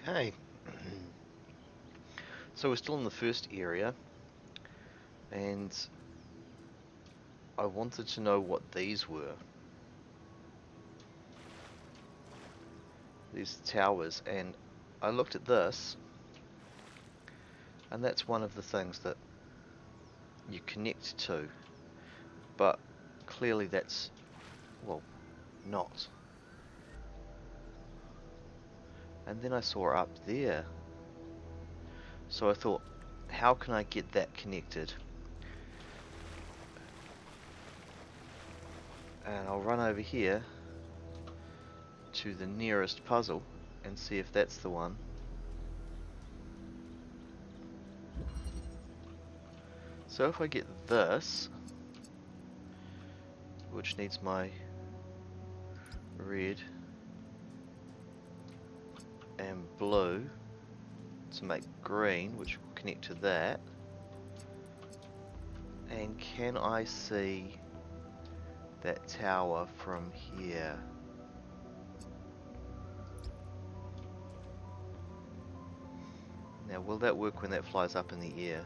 Okay, so we're still in the first area, and I wanted to know what these were. These towers, and I looked at this, and that's one of the things that you connect to, but clearly that's, well, not. And then I saw up there, so I thought, how can I get that connected? And I'll run over here to the nearest puzzle and see if that's the one. So if I get this, which needs my red and blue to make green, which will connect to that. And can I see that tower from here? Now, will that work when that flies up in the air?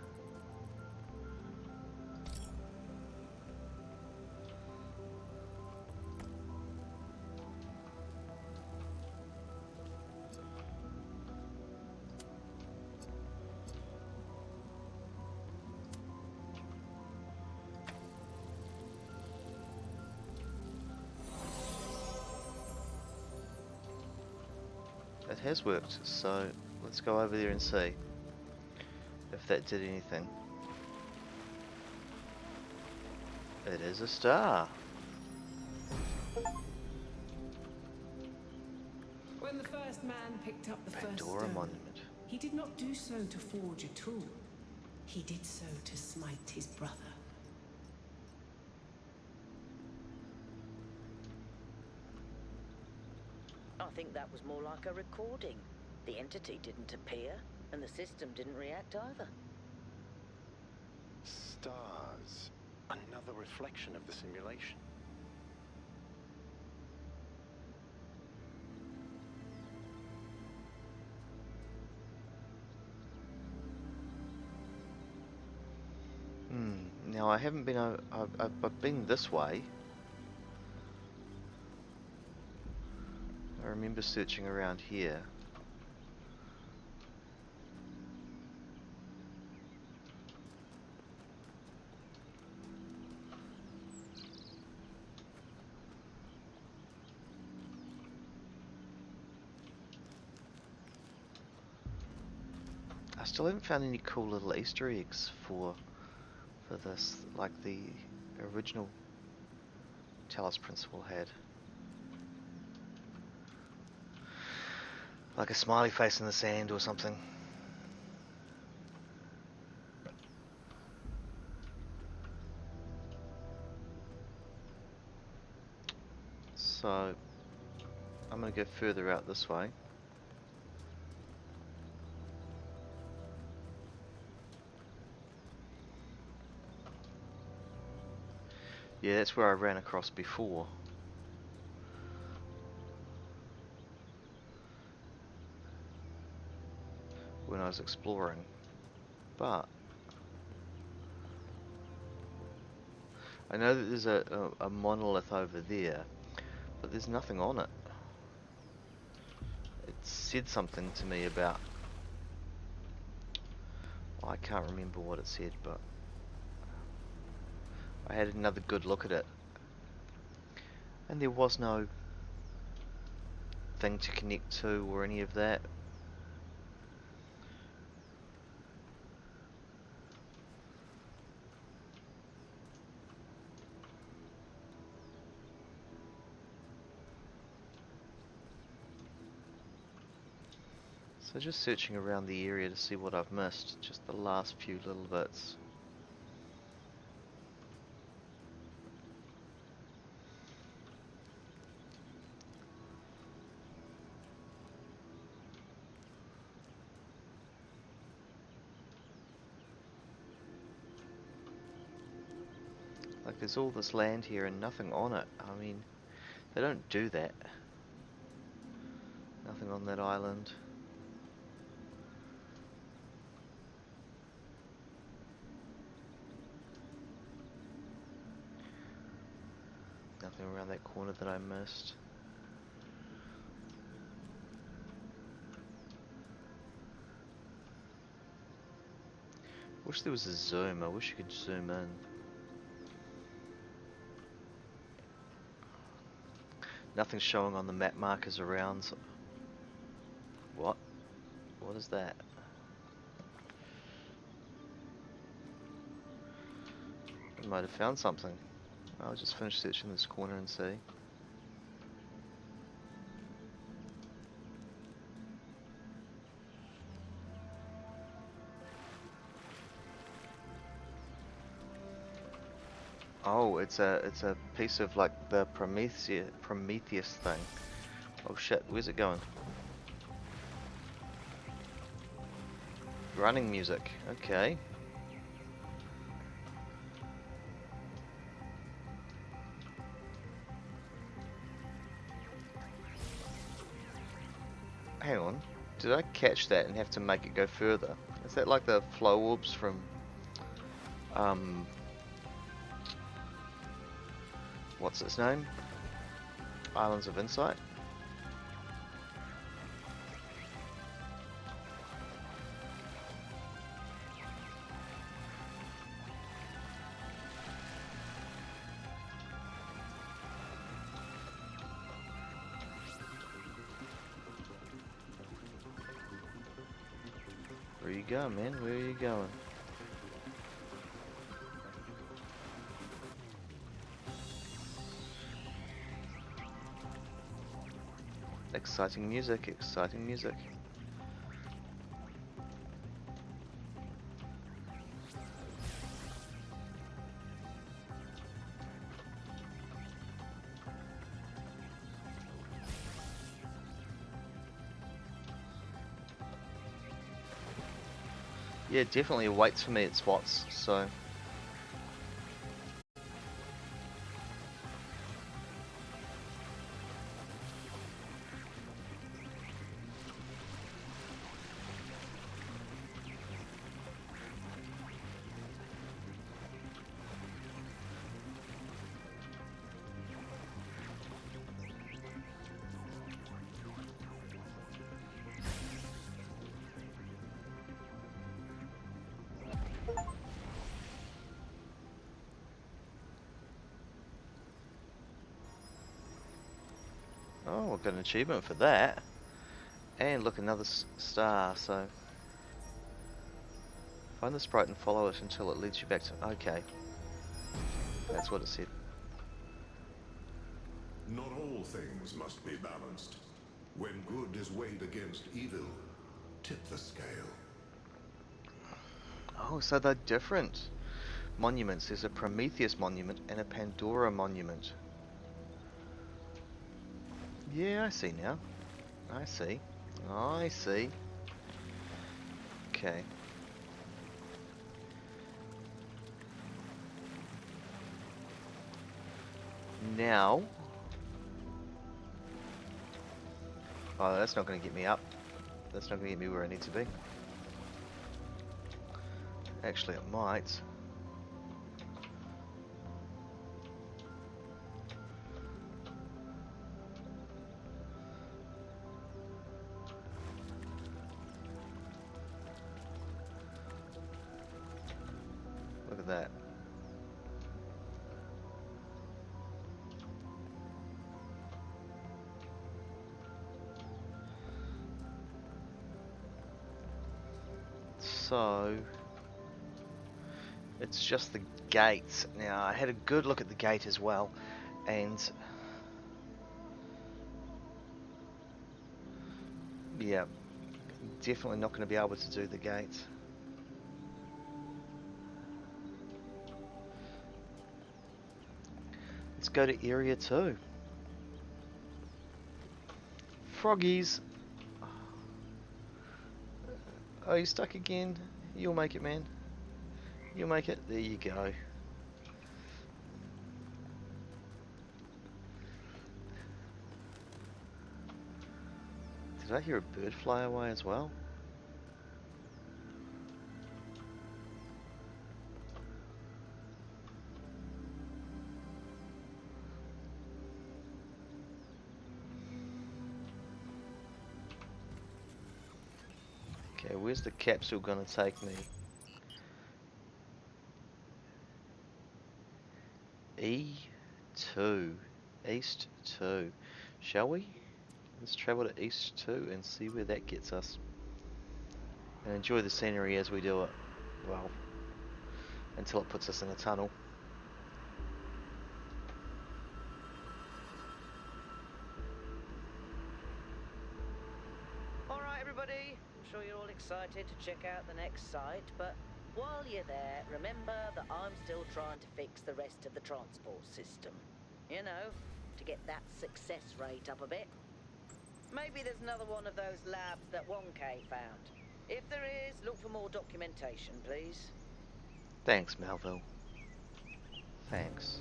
It has worked, so let's go over there and see if that did anything. It is a star. When the first man picked up the first Pandora stone, Monument. he did not do so to forge a tool. He did so to smite his brother. I think that was more like a recording. The entity didn't appear, and the system didn't react either. Stars. Another reflection of the simulation. Now I haven't been. I've been this way. I remember searching around here. I still haven't found any cool little Easter eggs for this, like the original Talos Principle had. Like a smiley face in the sand or something. So I'm going to go further out this way. Yeah, that's where I ran across before. When I was exploring. But I know that there's a monolith over there, but there's nothing on it. It said something to me about... I can't remember what it said, but I had another good look at it. And there was no thing to connect to or any of that. So just searching around the area to see what I've missed, just the last few little bits. Like there's all this land here and nothing on it. I mean, they don't do that. Nothing on that island. something around that corner that I missed. Wish there was a zoom. I wish you could zoom in. Nothing's showing on the map markers around. So what? What is that? I might have found something. I'll just finish searching this corner and see. Oh, it's a piece of like the Prometheus thing. Oh shit, where's it going? Running music. Okay. Hang on. Did I catch that and have to make it go further? Is that like the flow orbs from what's its name? Islands of Insight? Where you going, man? Where are you going? Exciting music, exciting music. Yeah, definitely waits for me at spots, so... Oh, we've got an achievement for that. And look, another star, so... Find the sprite and follow it until it leads you back to... Okay. That's what it said. Not all things must be balanced. When good is weighed against evil, tip the scale. Oh, so they're different monuments. There's a Prometheus monument and a Pandora monument. Yeah, I see now. I see. I see. Okay. Now... Oh, that's not going to get me up. That's not going to get me where I need to be. Actually, it might. Look at that. So... It's just the gate. Now, I had a good look at the gate as well, and... Yeah, definitely not going to be able to do the gate. Let's go to area 2. Froggies! Oh, you stuck again? You'll make it, man. You'll make it. There you go. Did I hear a bird fly away as well? Okay, where's the capsule gonna take me? E2. East 2. Shall we? Let's travel to East 2 and see where that gets us. And enjoy the scenery as we do it. Well, until it puts us in a tunnel. Alright, everybody. I'm sure you're all excited to check out the next site, but while you're there, remember that I'm still trying to fix the rest of the transport system. You know, to get that success rate up a bit. Maybe there's another one of those labs that Wonka found. If there is, look for more documentation, please. Thanks, Melville. Thanks.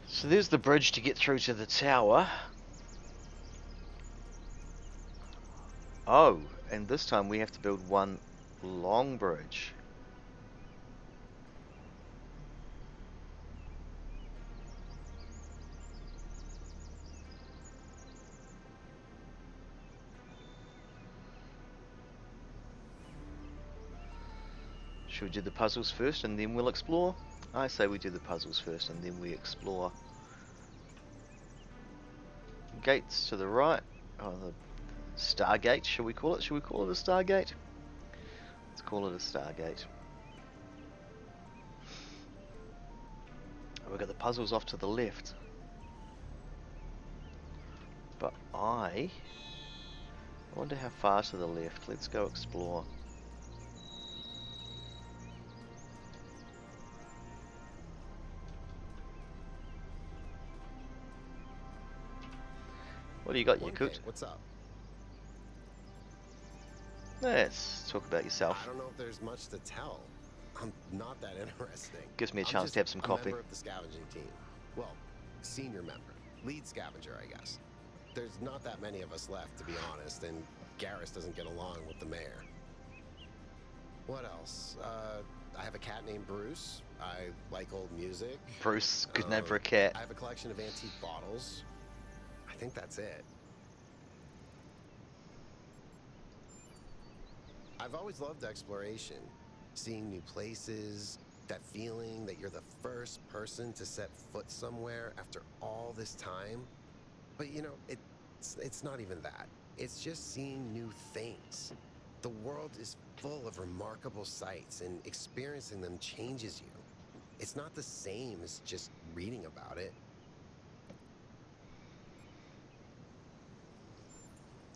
So there's the bridge to get through to the tower. Oh, and this time we have to build one long bridge. Should we do the puzzles first and then we'll explore? I say we do the puzzles first and then we explore. Gates to the right. Oh, the Stargate, shall we call it? Shall we call it a Stargate? Let's call it a Stargate. We've got the puzzles off to the left. But I wonder how far to the left. Let's go explore. What do you got, Yakut? What's up? Let's talk about yourself. I don't know if there's much to tell. I'm not that interesting. Gives me a I'm chance just to have some a coffee. member of the scavenging team. Well, senior member. Lead scavenger, I guess. There's not that many of us left, to be honest, and Garrus doesn't get along with the mayor. What else? I have a cat named Bruce. I like old music. Bruce, good name for a cat. I have a collection of antique bottles. I think that's it. I've always loved exploration. Seeing new places, that feeling that you're the first person to set foot somewhere after all this time. But you know, it's not even that. It's just seeing new things. The world is full of remarkable sights, and experiencing them changes you. It's not the same as just reading about it.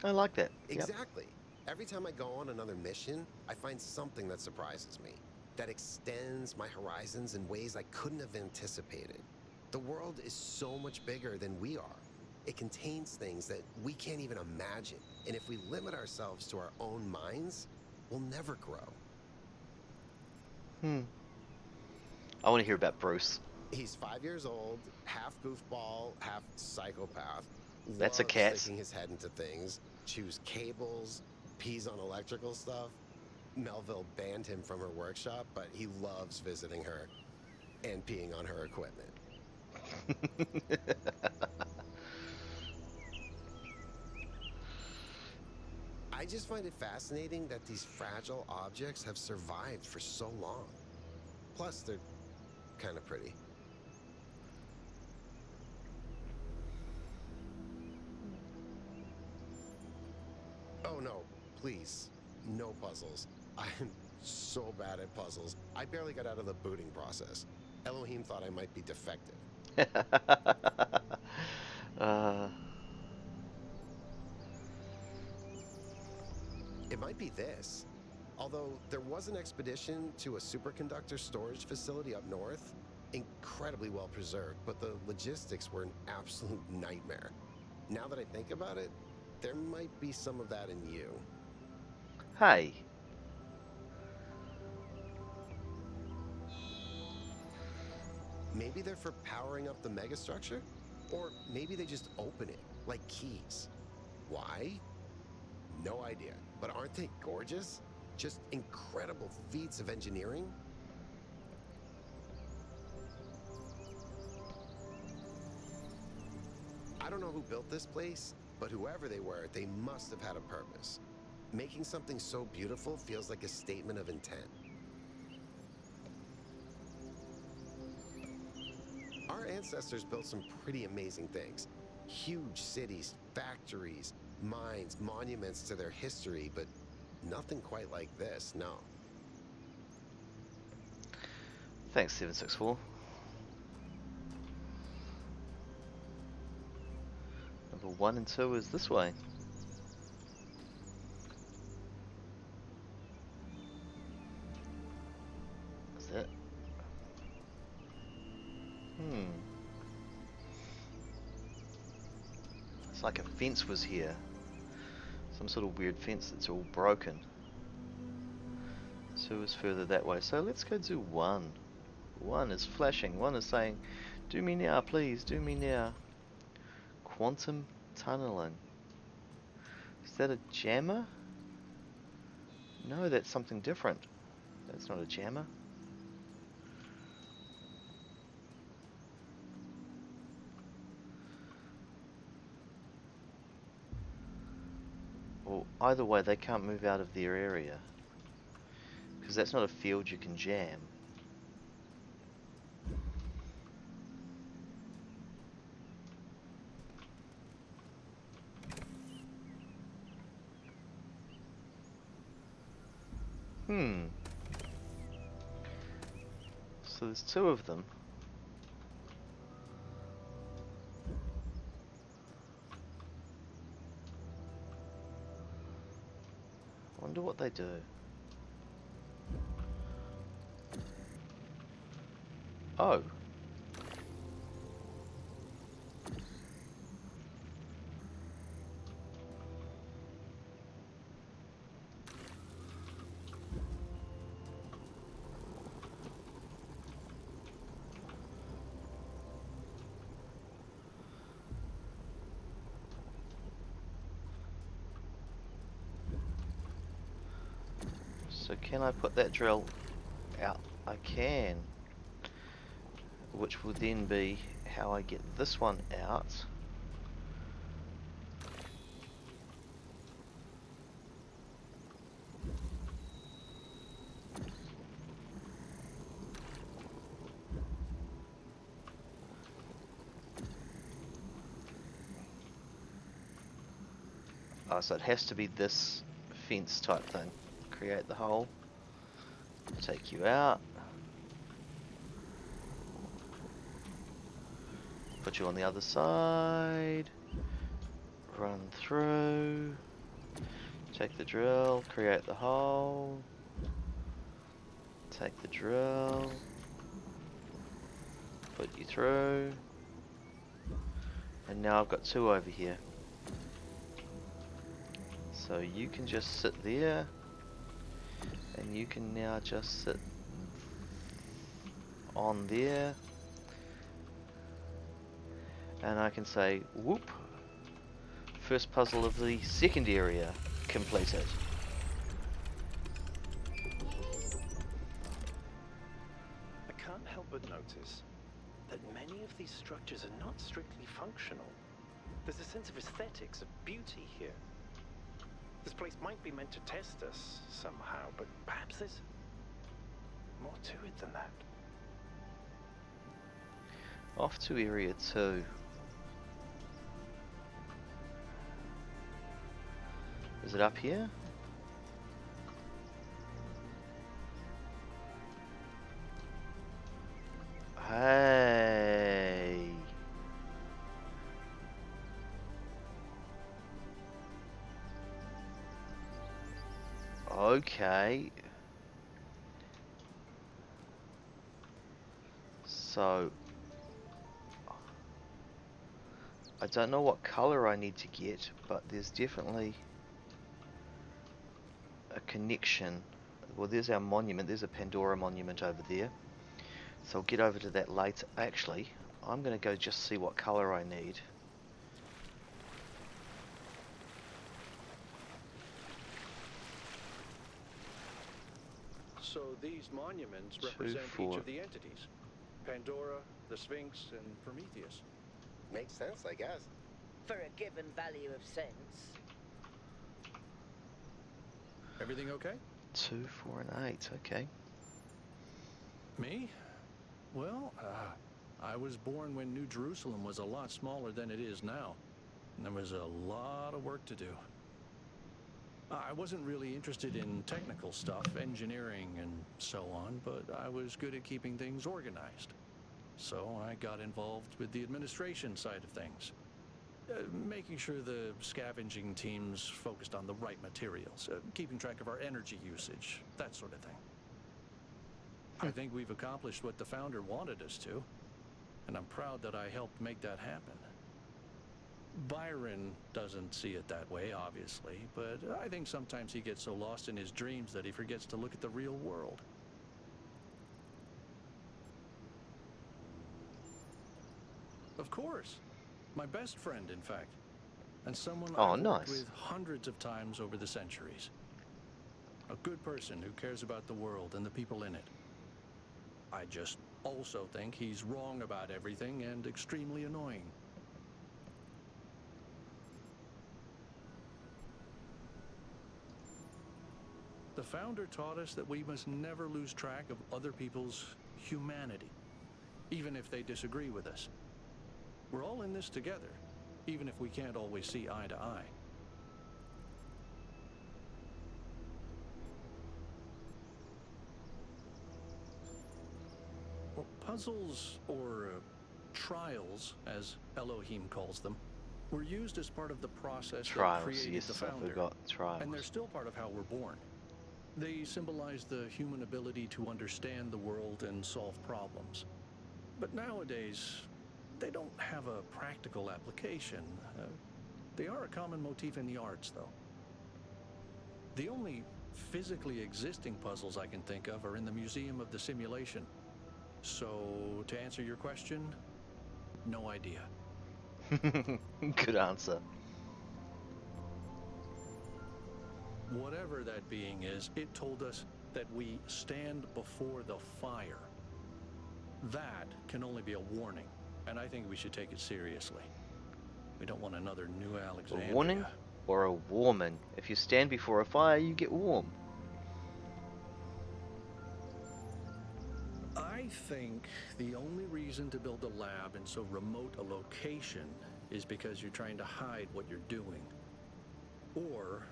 I like that. Yep. Exactly. Every time I go on another mission, I find something that surprises me, that extends my horizons in ways I couldn't have anticipated. The world is so much bigger than we are. It contains things that we can't even imagine. And if we limit ourselves to our own minds, we'll never grow. I want to hear about Bruce. He's 5 years old, half goofball, half psychopath. That's a Loves cat. sticking his head into things, chews cables, pees on electrical stuff. Melville banned him from her workshop, but he loves visiting her and peeing on her equipment. I just find it fascinating that these fragile objects have survived for so long. Plus, they're kind of pretty. Oh no, please, no puzzles. I'm so bad at puzzles. I barely got out of the booting process. Elohim thought I might be defective. It might be this. Although there was an expedition to a superconductor storage facility up north, incredibly well preserved, but the logistics were an absolute nightmare. Now that I think about it, there might be some of that in you. Hey. Maybe they're for powering up the megastructure? Or maybe they just open it, like keys. Why? No idea. But aren't they gorgeous? Just incredible feats of engineering. I don't know who built this place, but whoever they were, they must have had a purpose. Making something so beautiful feels like a statement of intent. Our ancestors built some pretty amazing things. Huge cities, factories, mines, monuments to their history, but nothing quite like this, no. Thanks, 764. Number 1 and 2 is this way. Is that? It's like a fence was here. Some sort of weird fence that's all broken. 2 is further that way. So let's go do 1. 1 is flashing. 1 is saying, do me now, please, do me now. Quantum tunneling. Is that a jammer? No, that's something different. That's not a jammer. Well, either way, they can't move out of their area. Because that's not a field you can jam. So there's 2 of them. Wonder what they do. Oh. So can I put that drill out? I can. Which will then be how I get this one out. Oh, so it has to be this fence type thing. Create the hole. Take you out. Put you on the other side. Run through. Take the drill. Create the hole. Take the drill. Put you through. And now I've got 2 over here. So you can just sit there. And you can now just sit on there. And I can say, whoop. First puzzle of the second area completed. I can't help but notice that many of these structures are not strictly functional. There's a sense of aesthetics, of beauty here. This place might be meant to test us somehow, but perhaps there's more to it than that. Off to area 2. Is it up here? Hey. Okay. So I don't know what color I need to get, but there's definitely a connection. Well, there's our monument. There's a Pandora monument over there. So I'll get over to that later. Actually, I'm going to go just see what color I need. So these monuments 2, represent 4. each of the entities. Pandora, the Sphinx, and Prometheus. Makes sense, I guess. For a given value of sense. Everything okay? 2, 4, and 8. Okay. Me? Well, I was born when New Jerusalem was a lot smaller than it is now. And there was a lot of work to do. I wasn't really interested in technical stuff, engineering and so on, but I was good at keeping things organized. So I got involved with the administration side of things. Making sure the scavenging teams focused on the right materials, keeping track of our energy usage, that sort of thing. I think we've accomplished what the founder wanted us to, and I'm proud that I helped make that happen. Byron doesn't see it that way, obviously, but I think sometimes he gets so lost in his dreams that he forgets to look at the real world. Of course. My best friend, in fact. And someone Oh, I've worked nice. with hundreds of times over the centuries. A good person who cares about the world and the people in it. I just also think he's wrong about everything and extremely annoying. The founder taught us that we must never lose track of other people's humanity, even if they disagree with us. We're all in this together, even if we can't always see eye to eye. Well, puzzles, or trials, as Elohim calls them, were used as part of the process that Trials, created yes, the I founder. forgot trials. And they're still part of how we're born. They symbolize the human ability to understand the world and solve problems. But nowadays, they don't have a practical application. They are a common motif in the arts, though. The only physically existing puzzles I can think of are in the Museum of the Simulation. So, to answer your question, no idea. Good answer. Whatever that being is, it told us that we stand before the fire. That can only be a warning, and I think we should take it seriously. We don't want another new A Alexandria. warning or a warming? If you stand before a fire, you get warm. I think the only reason to build a lab in so remote a location is because you're trying to hide what you're doing. Or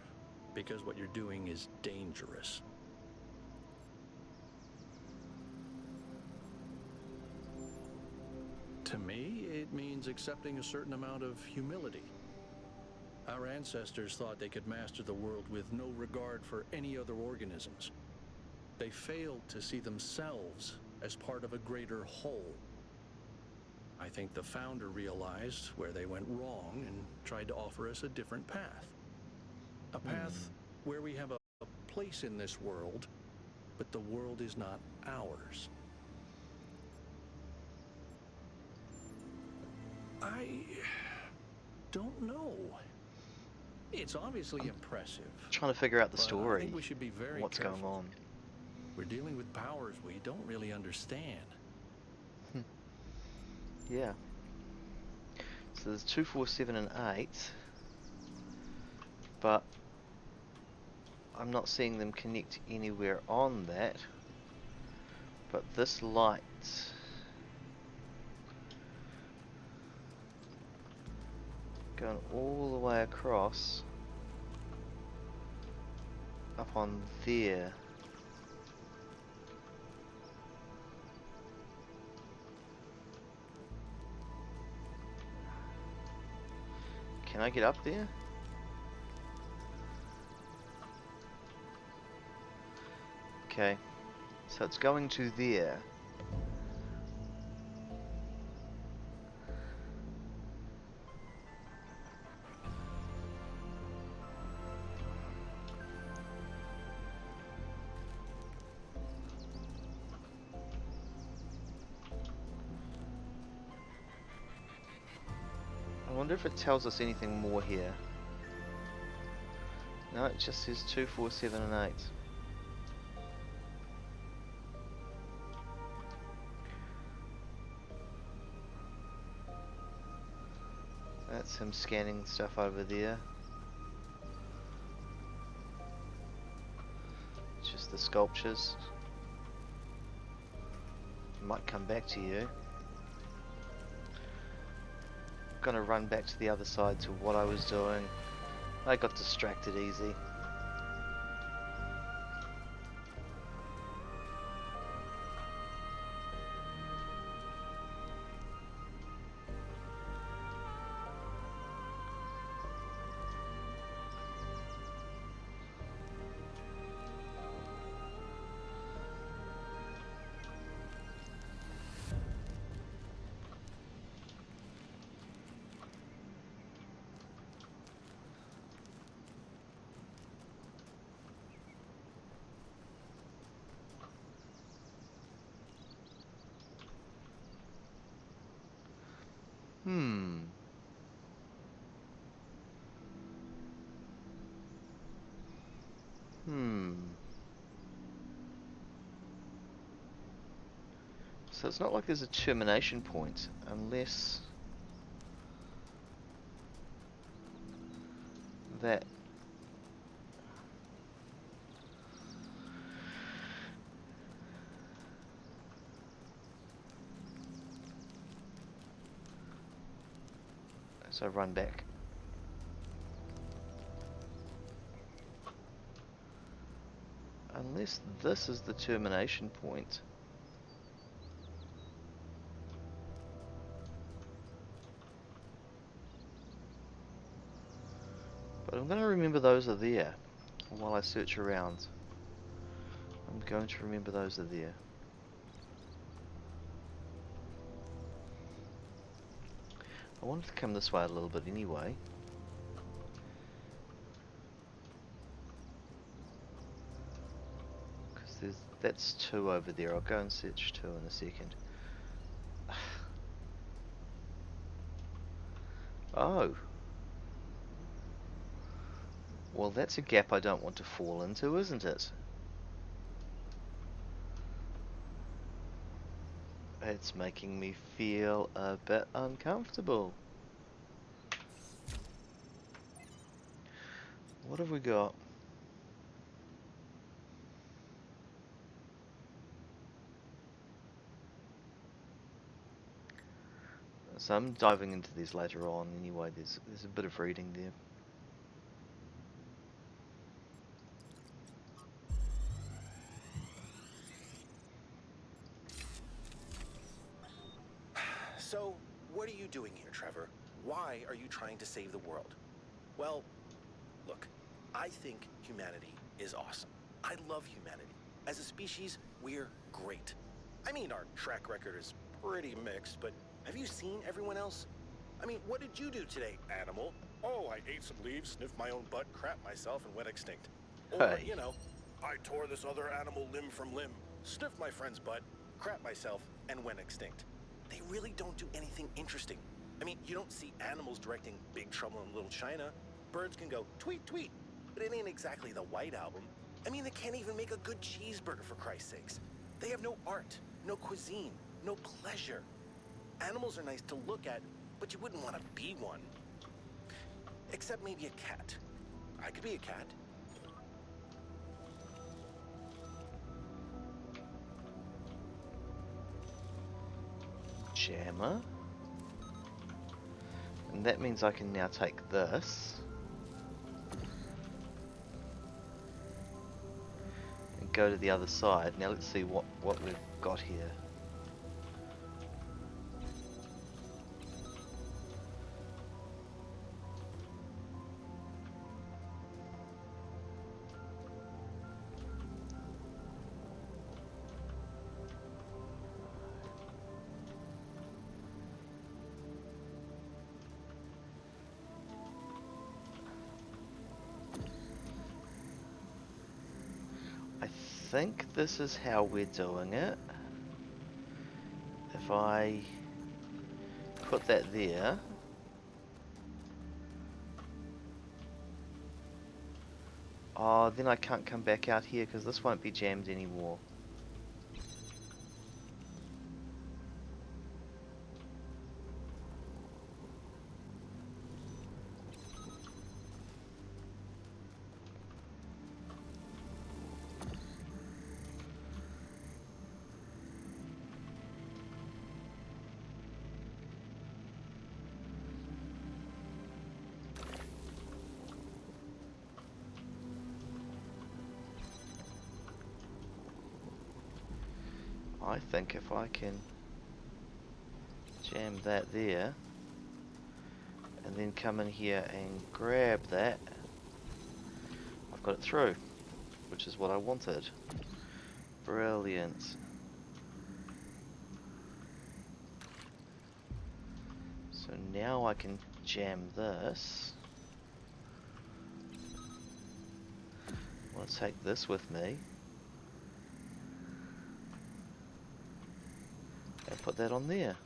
because what you're doing is dangerous. To me, it means accepting a certain amount of humility. Our ancestors thought they could master the world with no regard for any other organisms. They failed to see themselves as part of a greater whole. I think the founder realized where they went wrong and tried to offer us a different path. A path where we have a place in this world, but the world is not ours. I don't know. It's obviously impressive. Trying to figure out the but I story. think we should be very What's careful. going on? We're dealing with powers we don't really understand. Yeah. So there's 2, 4, 7, and 8. But I'm not seeing them connect anywhere on that. But this light going all the way across up on there. Can I get up there? Okay, so it's going to there. I wonder if it tells us anything more here. No, it just says 2, 4, 7, and 8. That's him scanning stuff over there. the sculptures. Might come back to you. Gonna run back to the other side to what I was doing. I got distracted easy. Hmm. Hmm. So it's not like there's a termination point, unless that... So run back. Unless this is the termination point. But I'm going to remember those are there while I search around. I'm going to remember those are there. I wanted to come this way a little bit anyway. Because that's 2 over there. I'll go and search 2 in a second. Oh. Well, that's a gap I don't want to fall into, isn't it? It's making me feel a bit uncomfortable. What have we got? So I'm diving into these later on anyway. There's a bit of reading there. So, what are you doing here, Trevor? Why are you trying to save the world? Well, look, I think humanity is awesome. I love humanity. As a species, we're great. I mean, our track record is pretty mixed, but have you seen everyone else? I mean, what did you do today, animal? Oh, I ate some leaves, sniffed my own butt, crapped myself, and went extinct. Or, Hey. you know, I tore this other animal limb from limb, sniffed my friend's butt, crapped myself, and went extinct. They really don't do anything interesting. I mean, you don't see animals directing Big Trouble in Little China. Birds can go tweet, tweet, but it ain't exactly the White Album. I mean, they can't even make a good cheeseburger, for Christ's sakes. They have no art, no cuisine, no pleasure. Animals are nice to look at, but you wouldn't want to be one. Except maybe a cat. I could be a cat. Jammer. And that means I can now take this and go to the other side. Now let's see what we've got here. I think this is how we're doing it. If I put that there, oh, then I can't come back out here because this won't be jammed anymore. I think if I can jam that there, and then come in here and grab that, I've got it through, which is what I wanted. Brilliant. So now I can jam this. I want to take this with me and put that on there.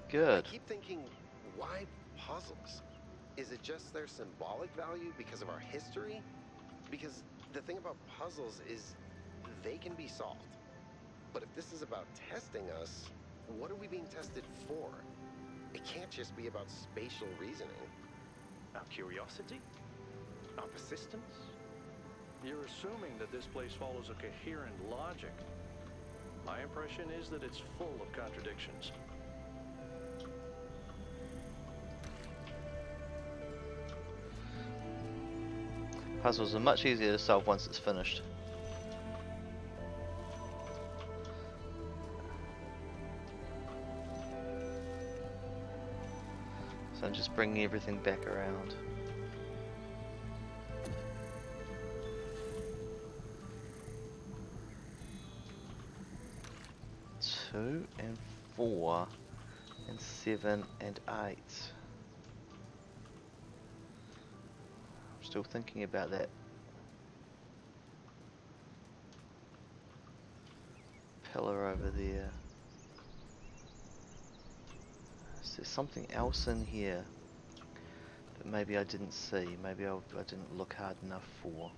I Good. keep thinking, why puzzles? Is it just their symbolic value because of our history? Because the thing about puzzles is they can be solved. But if this is about testing us, what are we being tested for? It can't just be about spatial reasoning. Our curiosity? Our persistence? You're assuming that this place follows a coherent logic. My impression is that it's full of contradictions. Puzzles are much easier to solve once it's finished. So I'm just bringing everything back around. Two and 4 and 7 and 8. I'm still thinking about that pillar over there. Is there something else in here that maybe I didn't see? Maybe I didn't look hard enough for.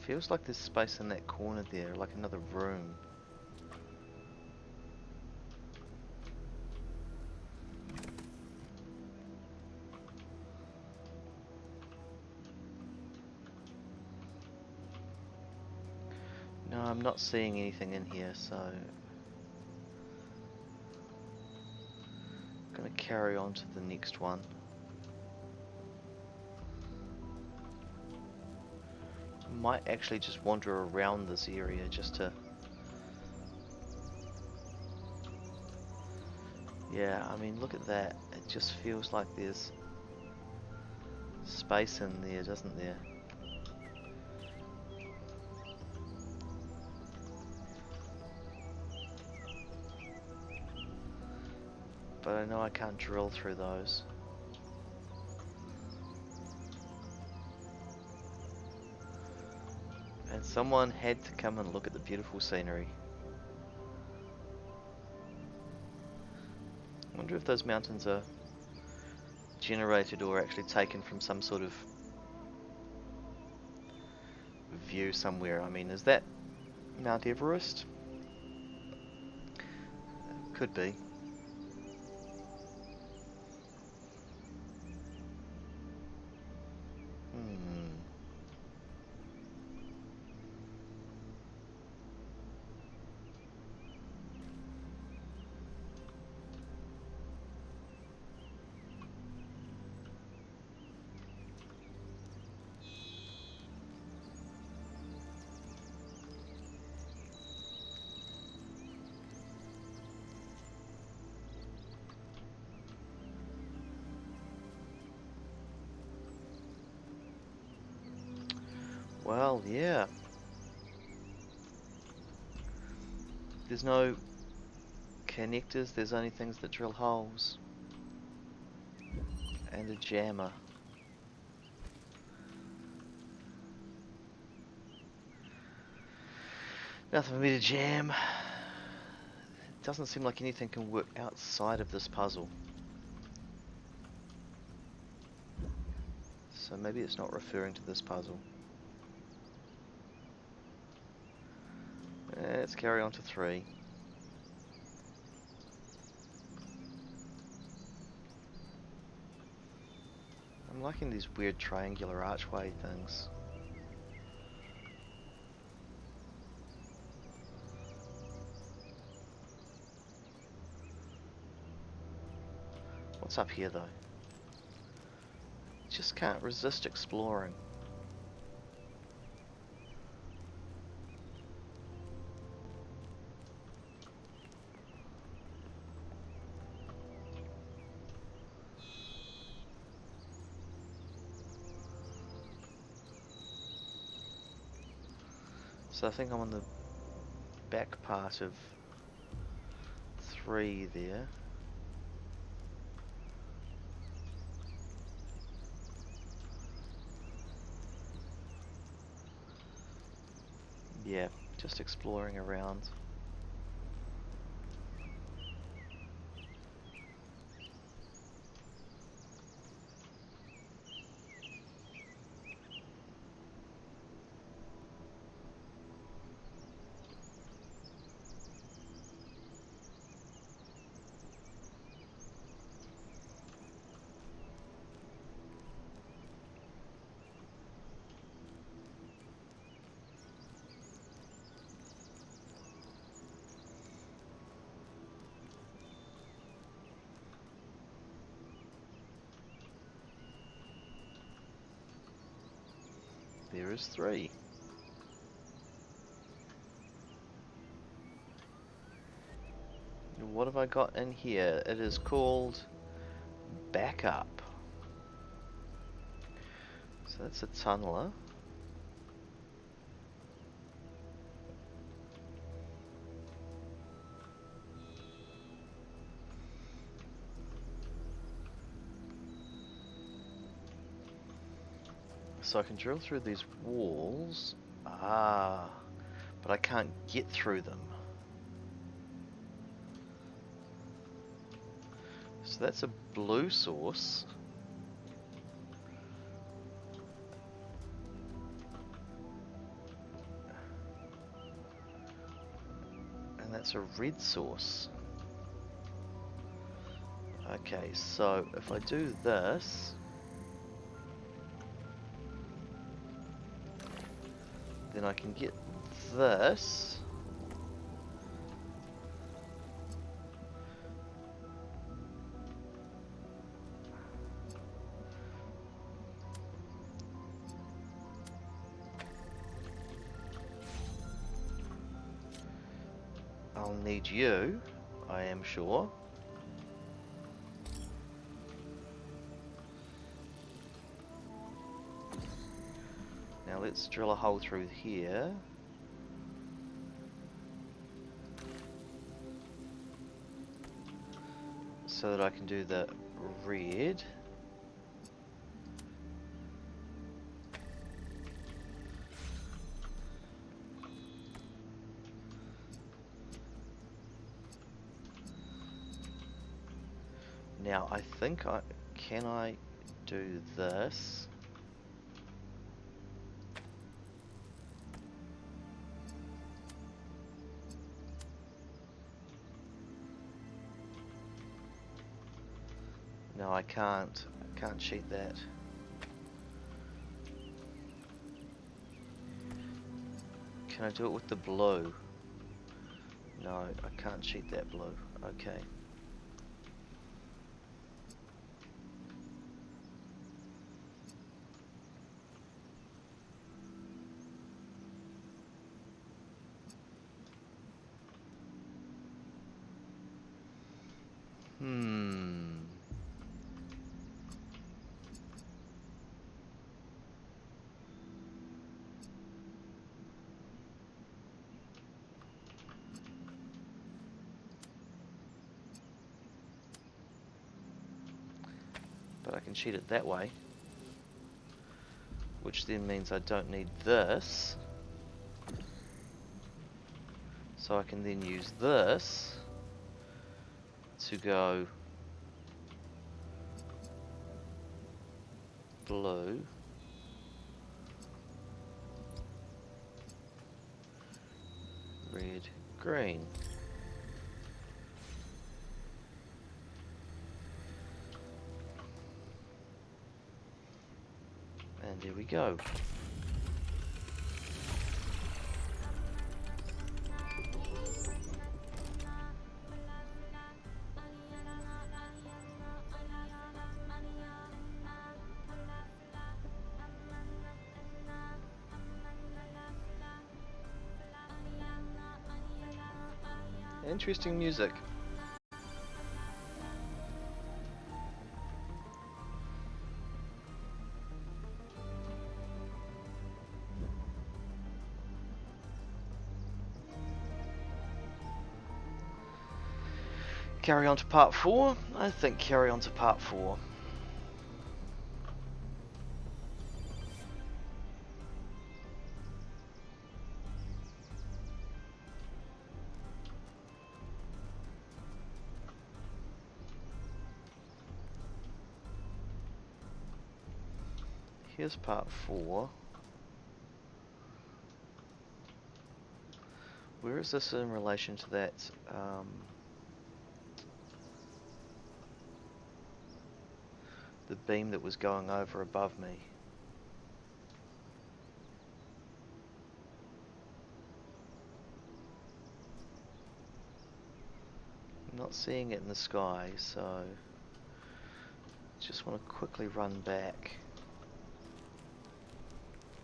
Feels like there's space in that corner there, like another room. No, I'm not seeing anything in here, so I'm gonna carry on to the next one. Might actually just wander around this area just to... Yeah, I mean, look at that. It just feels like there's space in there, doesn't there? But I know I can't drill through those. And someone had to come and look at the beautiful scenery. I wonder if those mountains are generated or actually taken from some sort of view somewhere. I mean, is that Mount Everest? Could be. Hmm. Well, yeah. There's no connectors, there's only things that drill holes. And a jammer. Nothing for me to jam. It doesn't seem like anything can work outside of this puzzle. So maybe it's not referring to this puzzle. Let's carry on to 3. I'm liking these weird triangular archway things. What's up here though? Just can't resist exploring. So I think I'm on the back part of 3 there. Yeah, just exploring around. There is 3. What have I got in here? It is called Backup. So that's a tunneler. So I can drill through these walls. Ah, but I can't get through them. So that's a blue source. And that's a red source. Okay, so if I do this, then I can get this. I'll need you, I am sure. Now let's drill a hole through here. So that I can do the red. Now I think can I do this? No, I can't. I can't cheat that. Can I do it with the blue? No, I can't cheat that blue. Okay. Hmm. can cheat it that way. Which then means I don't need this. So I can then use this to go blue, red, green. And there we go. Interesting music. Carry on to part 4? I think carry on to part 4. Here's part 4. Where is this in relation to that? The beam that was going over above me. I'm not seeing it in the sky, so just want to quickly run back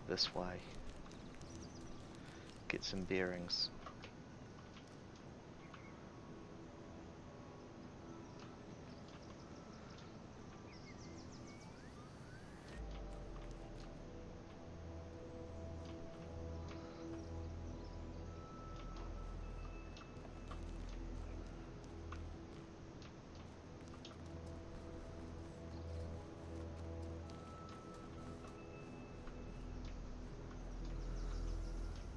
this way, get some bearings.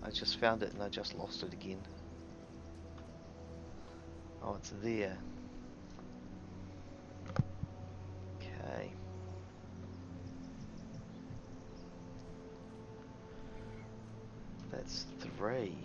I just found it and I just lost it again. Oh, it's there. Okay. That's 3.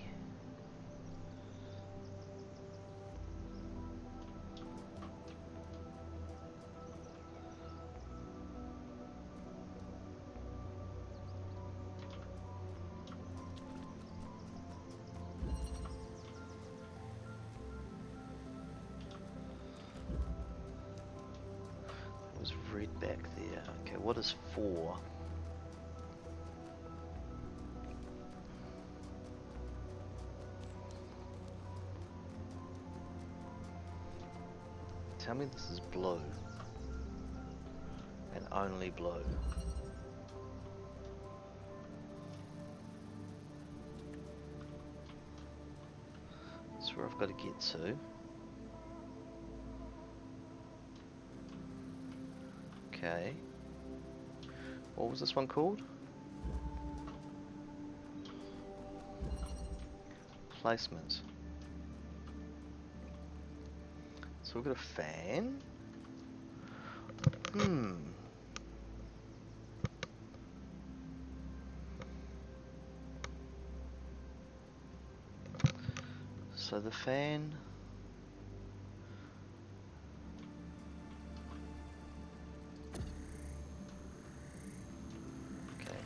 Was red back there. Okay, what is 4? Tell me this is blue. And only blue. That's where I've got to get to. Okay. What was this one called? Placement. So we've got a fan. So the fan. Okay.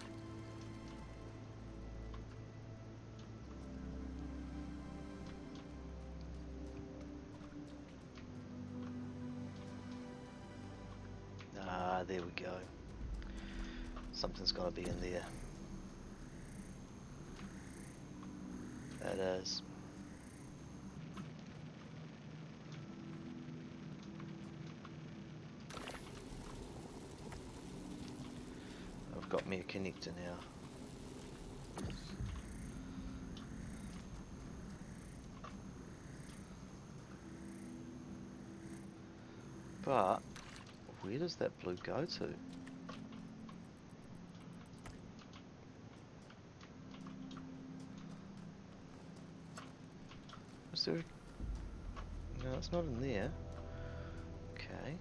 Ah, there we go. Something's got to be in there. That is. I've got me a connector now. But Where does that blue go to? Is there... No, it's not in there. Okay.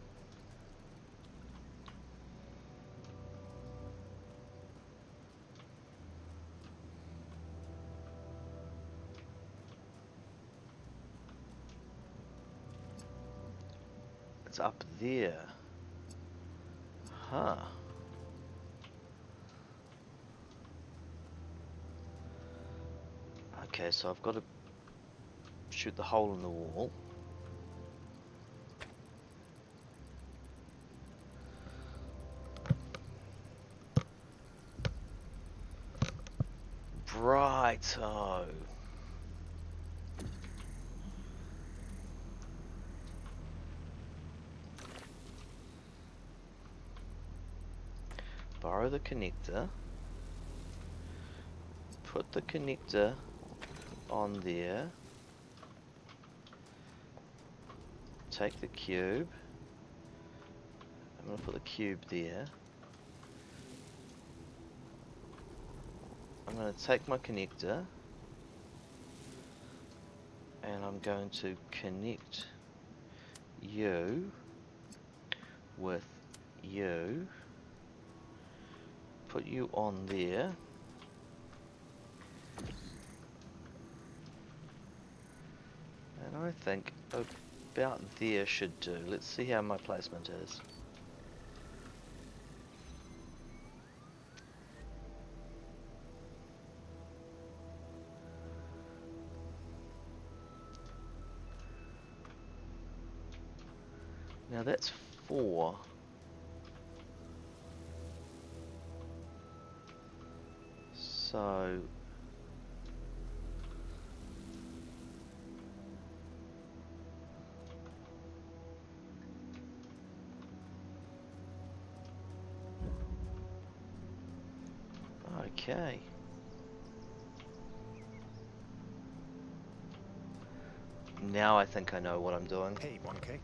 It's up there. Huh. Okay, so I've got to shoot the hole in the wall. Righto. Borrow the connector. Put the connector on there. Take the cube. I'm going to put the cube there. I'm going to take my connector and I'm going to connect you with you. Put you on there. And I think about there should do. Let's see how my placement is. Now that's 4. So okay. Now I think I know what I'm doing. Hey, 1K.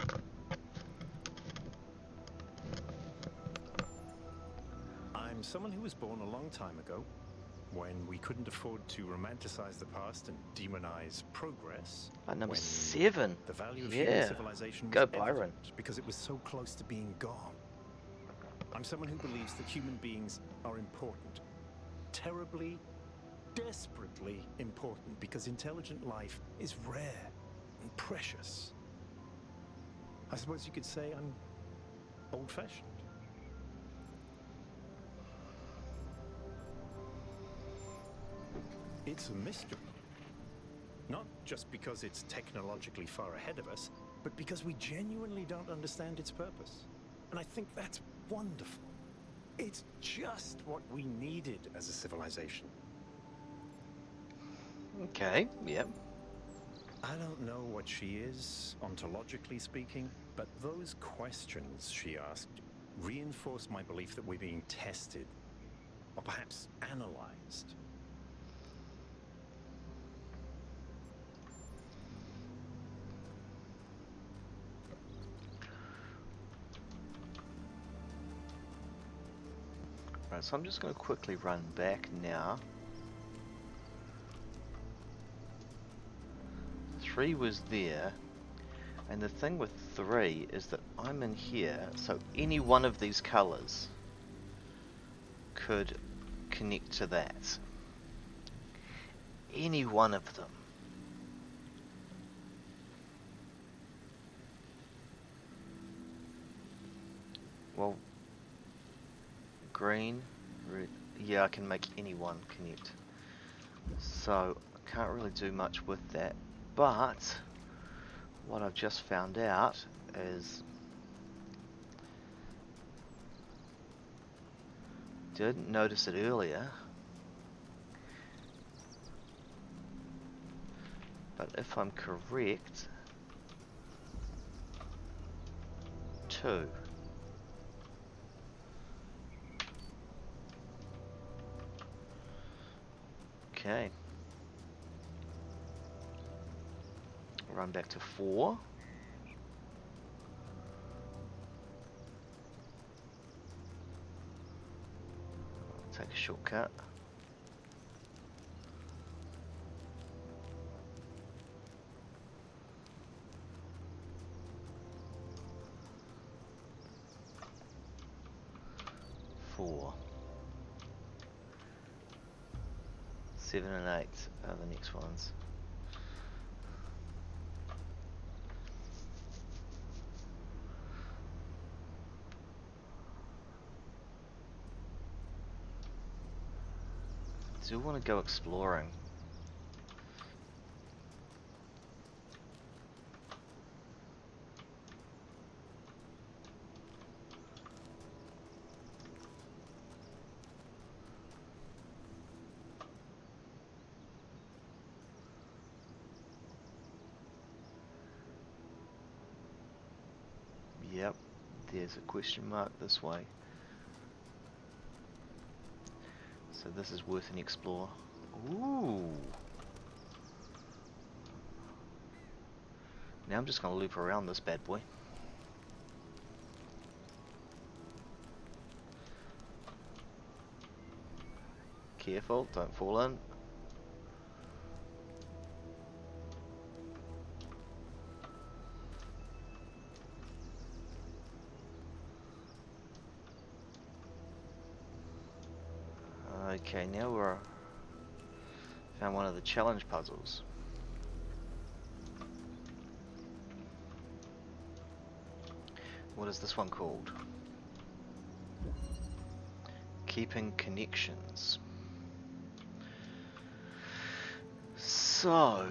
I'm someone who was born a long time ago, when we couldn't afford to romanticize the past and demonize progress. Number when 7. The value of human Yeah. civilization was Go Byron. evident because it was so close to being gone. I'm someone who believes that human beings are important. Terribly, desperately important, because intelligent life is rare and precious. I suppose you could say I'm old-fashioned. It's a mystery. Not just because it's technologically far ahead of us, but because we genuinely don't understand its purpose. And I think that's wonderful. It's just what we needed as a civilization. Okay, yep. I don't know what she is, ontologically speaking, but those questions she asked reinforce my belief that we're being tested, or perhaps analyzed. Right, so I'm just going to quickly run back now. 3 was there, and the thing with 3 is that I'm in here, so any one of these colours could connect to that. Any one of them. Well, green, red, yeah, I can make any one connect. So, I can't really do much with that. But what I've just found out is didn't notice it earlier, but if I'm correct, 2. Okay. Run back to 4. shortcut. Four. 7 and 8 are the next ones. Do want to go exploring. Yep, there's a question mark this way. So this is worth an explore. Ooh. Now I'm just going to loop around this bad boy. Careful, don't fall in. Okay, now we're found one of the challenge puzzles. What is this one called? Keeping connections. So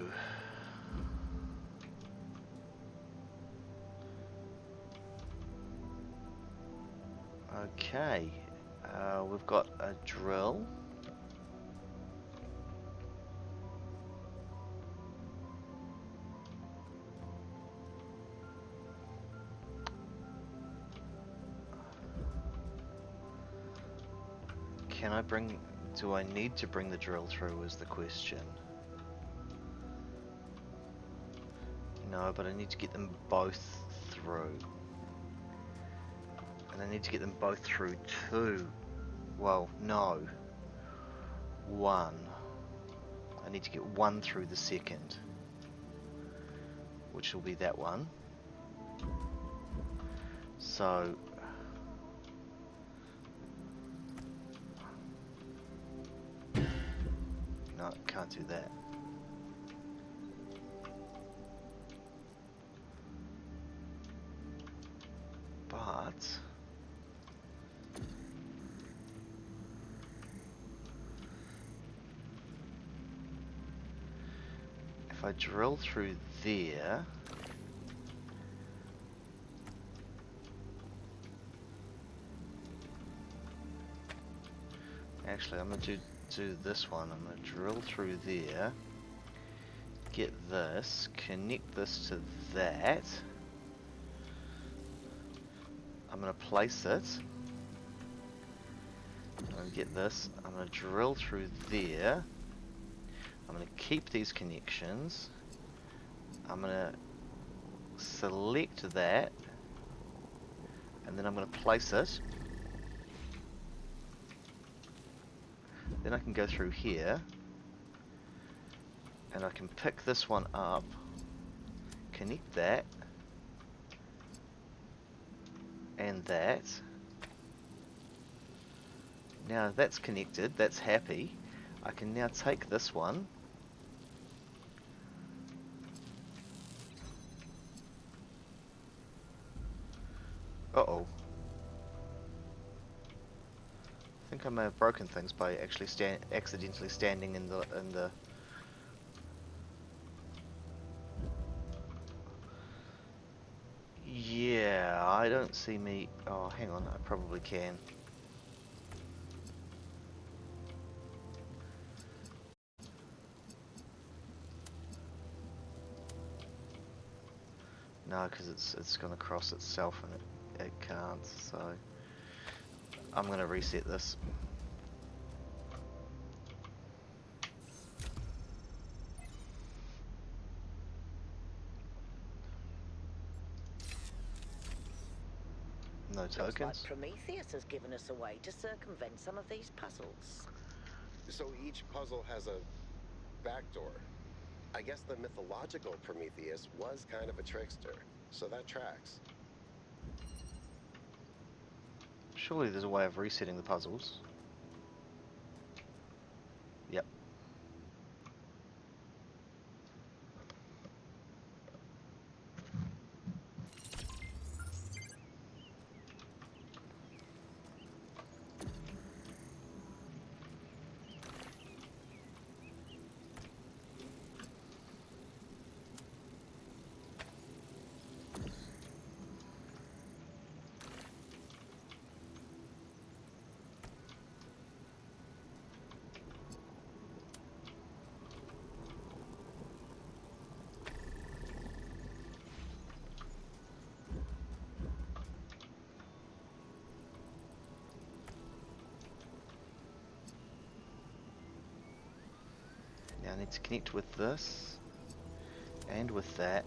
okay, we've got a drill. Do I need to bring the drill through is the question. No, but I need to get them both through. And I need to get them both through too. Well, no. One. I need to get one through the second. Which will be that one. So... no, can't do that. But... if I drill through there... actually, I'm going to do this one. I'm going to drill through there, get this, connect this to that. I'm going to place it. I'm going to get this. I'm going to drill through there. I'm going to keep these connections. I'm going to select that, and then I'm going to place it. Then I can go through here, and I can pick this one up, connect that, and that. Now that's connected, that's happy. I can now take this one, uh-oh. I think I may have broken things by actually accidentally standing in the yeah, I don't see me. Oh, hang on, I probably can. No, because it's gonna cross itself and it can't. So I'm gonna reset this. No Looks like tokens. Prometheus has given us a way to circumvent some of these puzzles. So each puzzle has a backdoor. I guess the mythological Prometheus was kind of a trickster, so that tracks. Surely there's a way of resetting the puzzles. Yep. Now I need to connect with this and with that.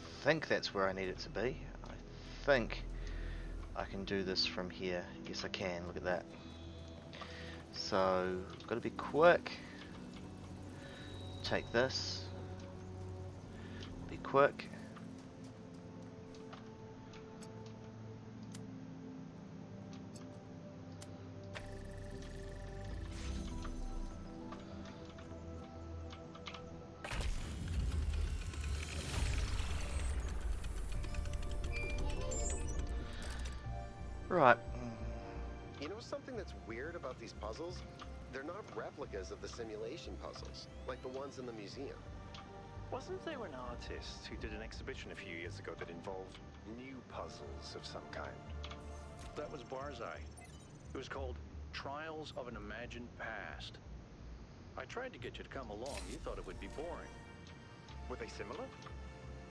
I think that's where I need it to be. I think I can do this from here. Yes, I can. Look at that. So, got to be quick. Take this. Be quick. Right. You know something that's weird about these puzzles? They're not replicas of the simulation puzzles, like the ones in the museum. Wasn't there an artist who did an exhibition a few years ago that involved new puzzles of some kind? That was Barzai. It was called Trials of an Imagined Past. I tried to get you to come along. You thought it would be boring. Were they similar?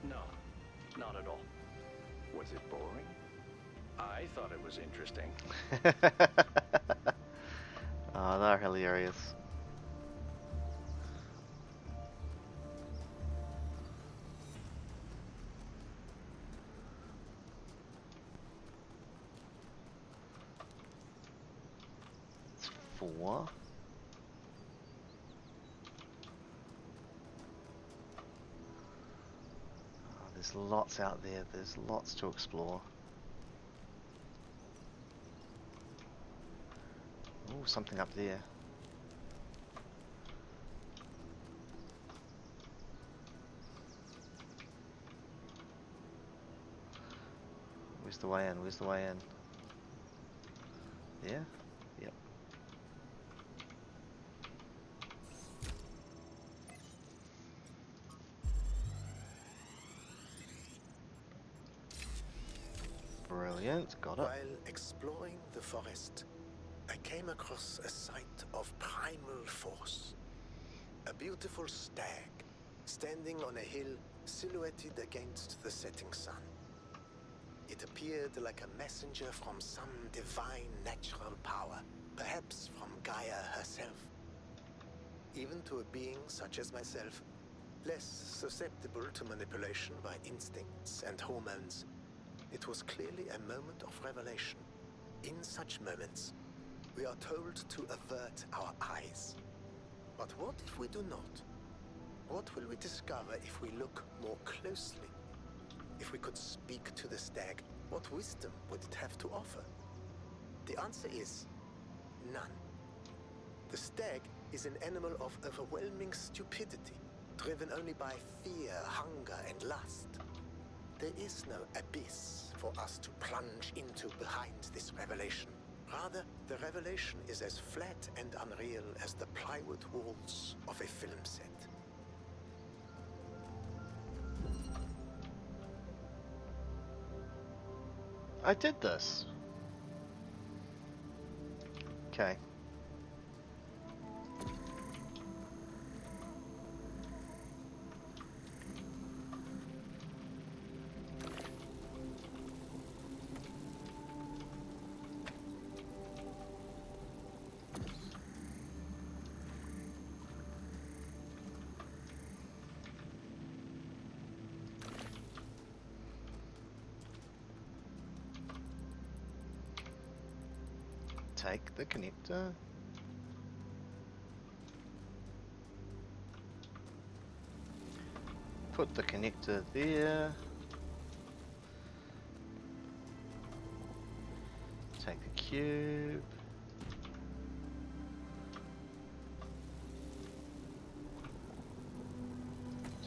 No, not at all. Was it boring? I thought it was interesting. Oh, they're hilarious. It's 4. Oh, there's lots out there. There's lots to explore. Oh, something up there. Where's the way in? Where's the way in? Yeah? Yep. Brilliant. Got it. While exploring the forest, I came across a sight of primal force. A beautiful stag, standing on a hill silhouetted against the setting sun. It appeared like a messenger from some divine natural power, perhaps from Gaia herself. Even to a being such as myself, less susceptible to manipulation by instincts and hormones, it was clearly a moment of revelation. In such moments, we are told to avert our eyes. But what if we do not? What will we discover if we look more closely? If we could speak to the stag, what wisdom would it have to offer? The answer is none. The stag is an animal of overwhelming stupidity, driven only by fear, hunger, and lust. There is no abyss for us to plunge into behind this revelation. Rather, the revelation is as flat and unreal as the plywood walls of a film set. I did this. Okay. take the connector. Put the connector there. Take the cube.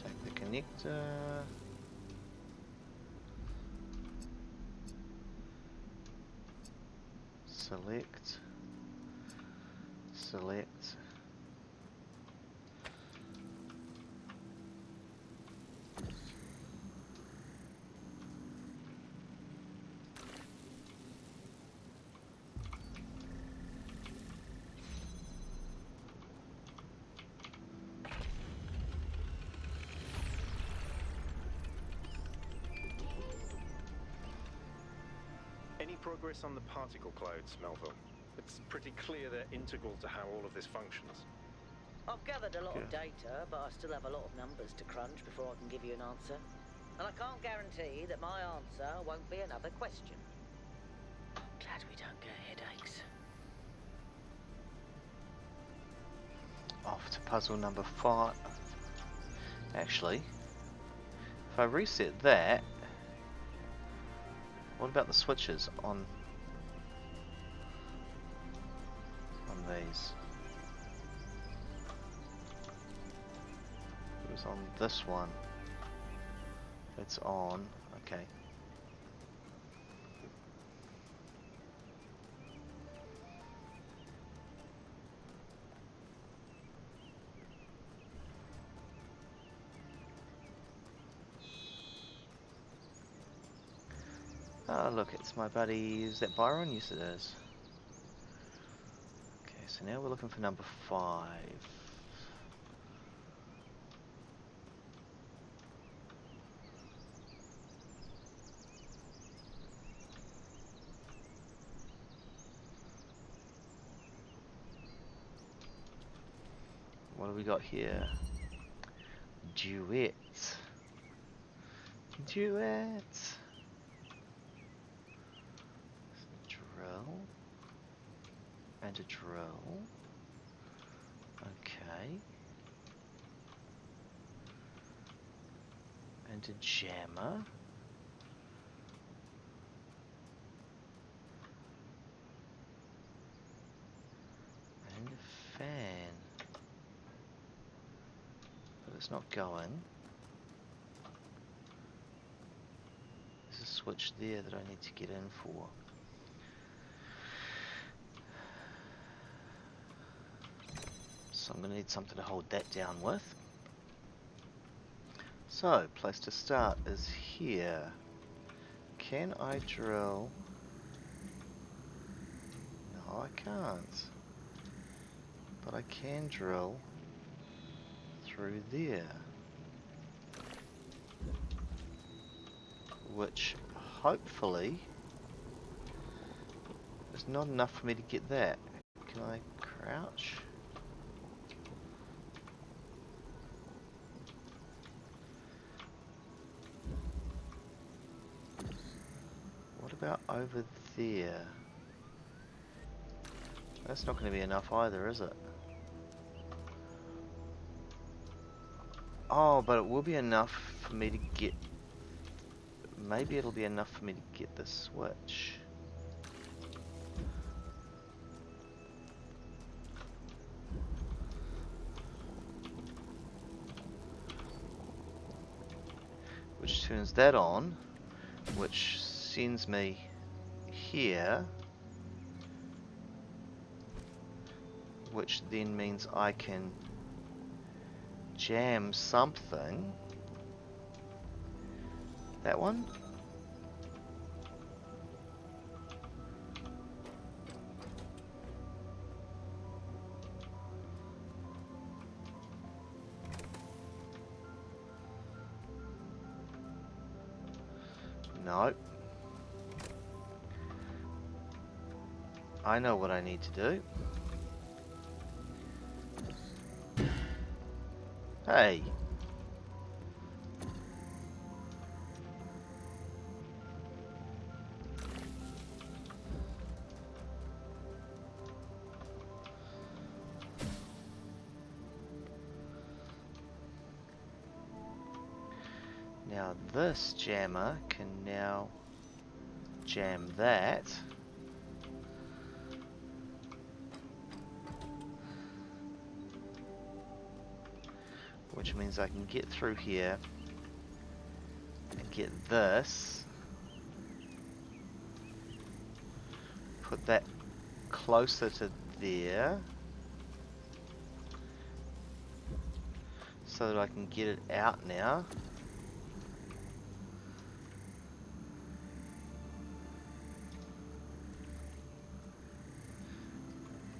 Take the connector. Select. Select. Any progress on the particle clouds, Melville? It's pretty clear they're integral to how all of this functions. I've gathered a lot of Okay. data, but I still have a lot of numbers to crunch before I can give you an answer. And I can't guarantee that my answer won't be another question. Glad we don't get headaches. Off to puzzle number 5. Actually, if I reset that, what about the switches on these? It was on this one. It's on. Okay. Oh look, it's my buddy. Is that Byron? Yes it is. Okay, so now we're looking for number 5. What do we got here? Duet. Duet. Drill. And a drill. Okay. And a jammer. And a fan. But it's not going. There's a switch there that I need to get in for. So I'm going to need something to hold that down with. So, place to start is here. Can I drill? No, I can't. But I can drill through there. Which, hopefully, is not enough for me to get that. Can I crouch? What about over there? That's not going to be enough either, is it? Oh, but it will be enough for me to get... Maybe it'll be enough for me to get the switch. Which turns that on, which sends me here, which then means I can jam something. That one? No. I know what I need to do. Hey. Now this jammer can now jam that. Which means I can get through here and get this. Put that closer to there. So that I can get it out now.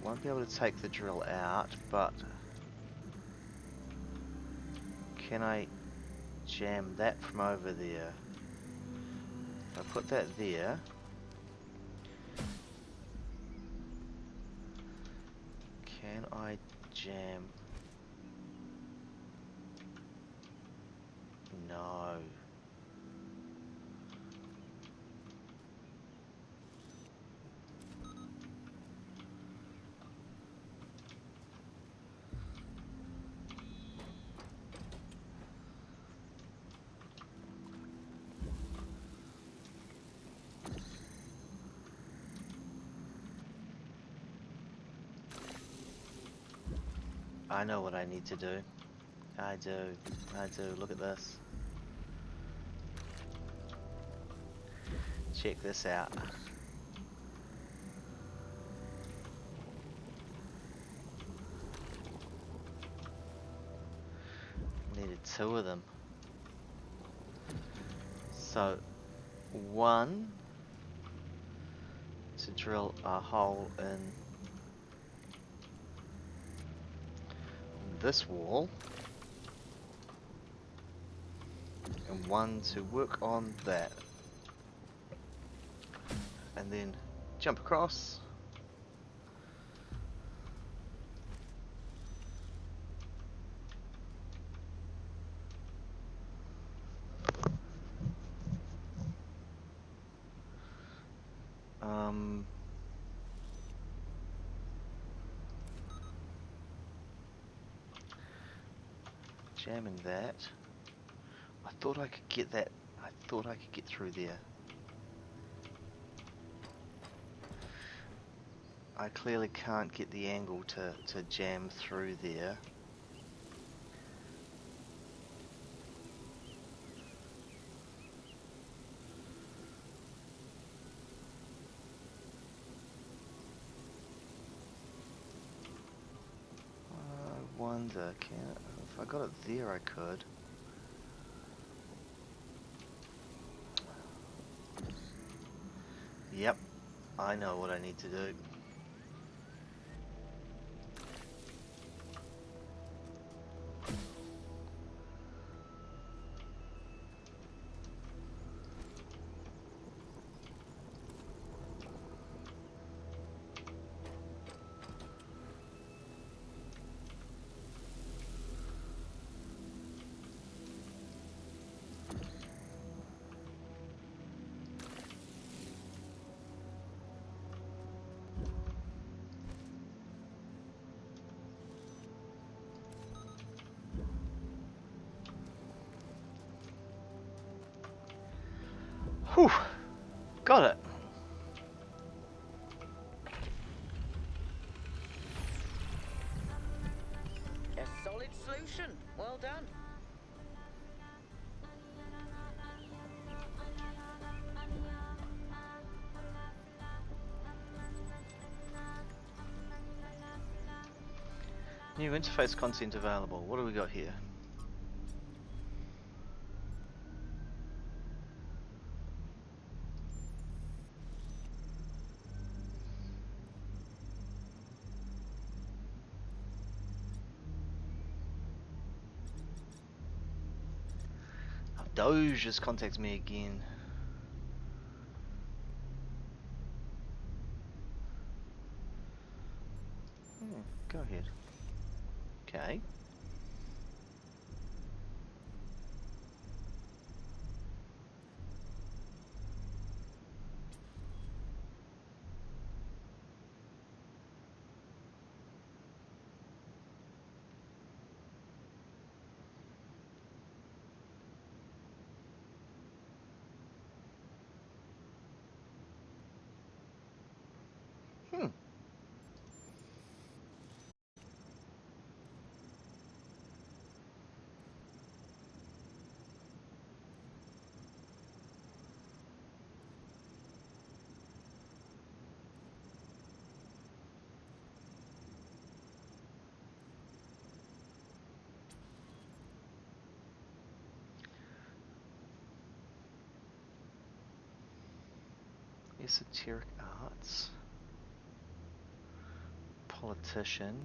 Won't be able to take the drill out, but can I jam that from over there? If I put that there, can I jam? No. I know what I need to do. I do. Look at this. Check this out. Needed two of them. So, one to drill a hole in this wall, and one to work on that, and then jump across. Jamming that. I thought I could get that. I thought I could get through there. I clearly can't get the angle to jam through there. I wonder, if I got it there I could. Yep, I know what I need to do. Whew, got it. A solid solution. Well done. New interface content available. What do we got here? Doge just contacts me again. Go ahead. Okay. Esoteric arts. Politician.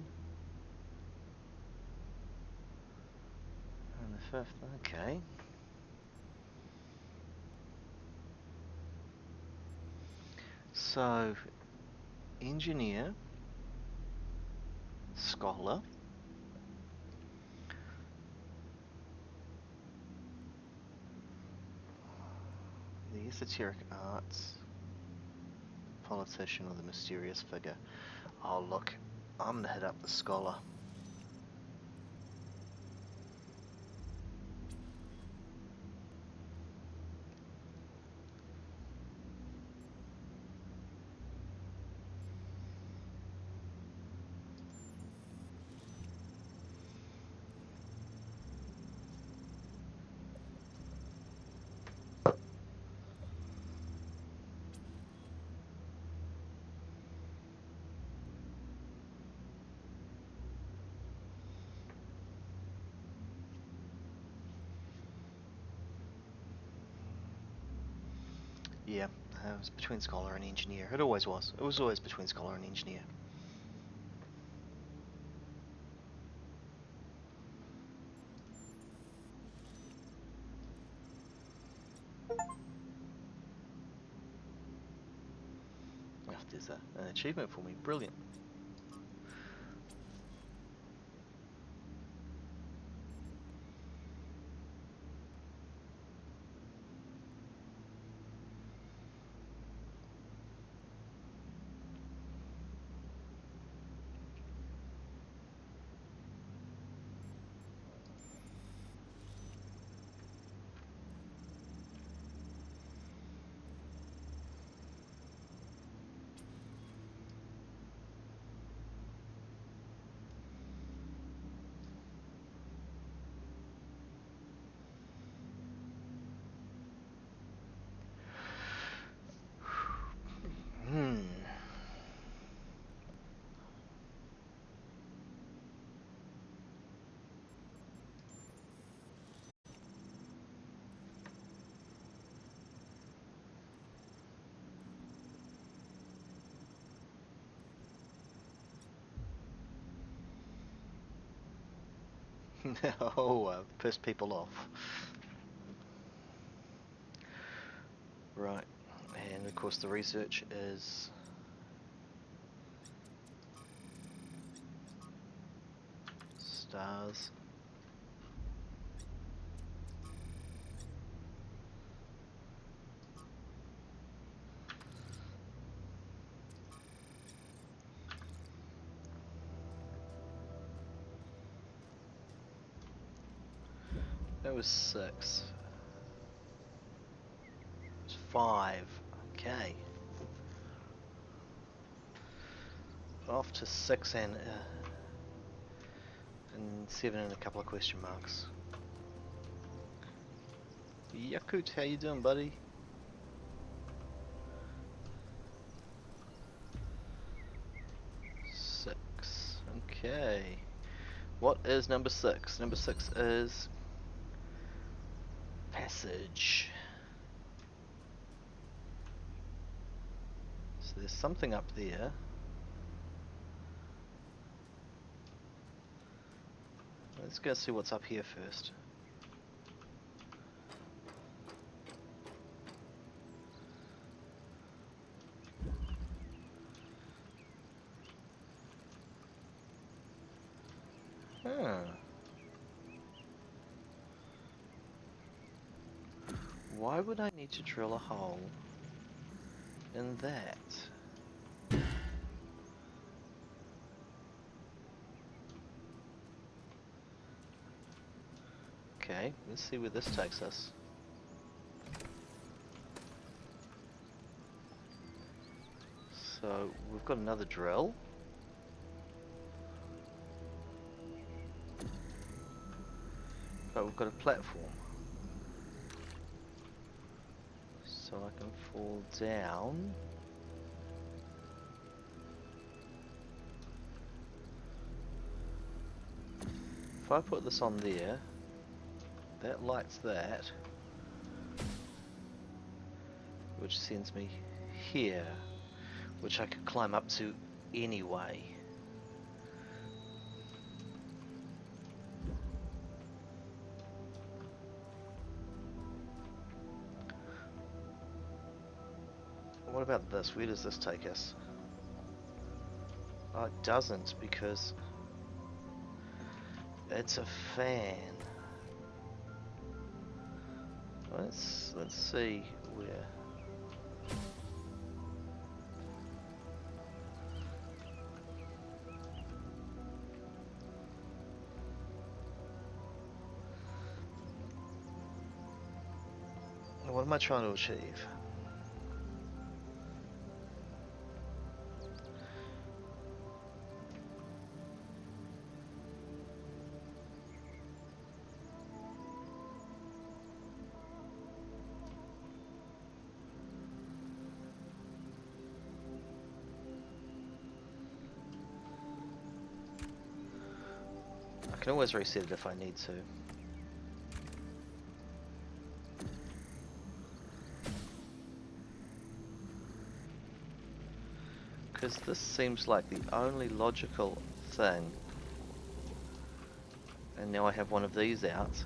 And the fifth, okay. So, engineer, scholar, the esoteric arts, politician, or the mysterious figure. Oh look, I'm gonna hit up the scholar. Yeah, it was between scholar and engineer. It always was. It was always between scholar and engineer. Oh, there's an achievement for me. Brilliant. Hmm. Oh, piss people off. Right, and of course the research is stars. That was 6. It's 5. Okay. Off to 6 and 7 and a couple of question marks. Yakut, how you doing, buddy? Six. Okay. What is number 6? Number 6 is passage. So there's something up there. Let's go see what's up here first. Huh. Why would I need to drill a hole in that? Okay, let's see where this takes us. So, we've got another drill. But we've got a platform. So I can fall down. If I put this on there, that lights that, which sends me here, which I could climb up to anyway. What about this? Where does this take us? Oh, it doesn't, because it's a fan. Let's see where. What am I trying to achieve? I can always reset it if I need to. Because this seems like the only logical thing. And now I have one of these out.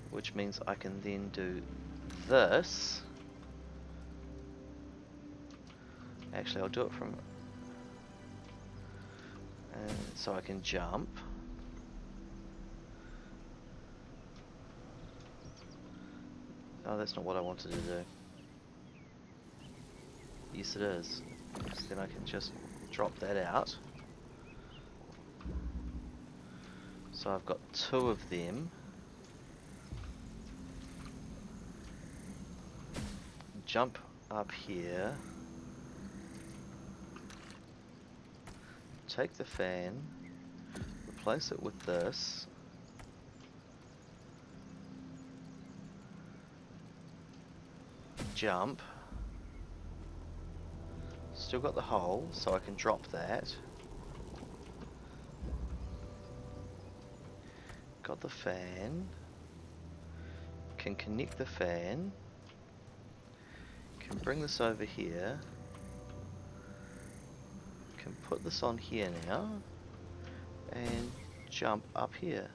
Which means I can then do this. Actually, I'll do it from... And so I can jump. Oh, that's not what I wanted to do. Yes, it is. So then I can just drop that out. So I've got two of them. Jump up here. Take the fan. Replace it with this. Jump. Still got the hole, so I can drop that. Got the fan. Can connect the fan. Can bring this over here. Can put this on here now. And jump up here.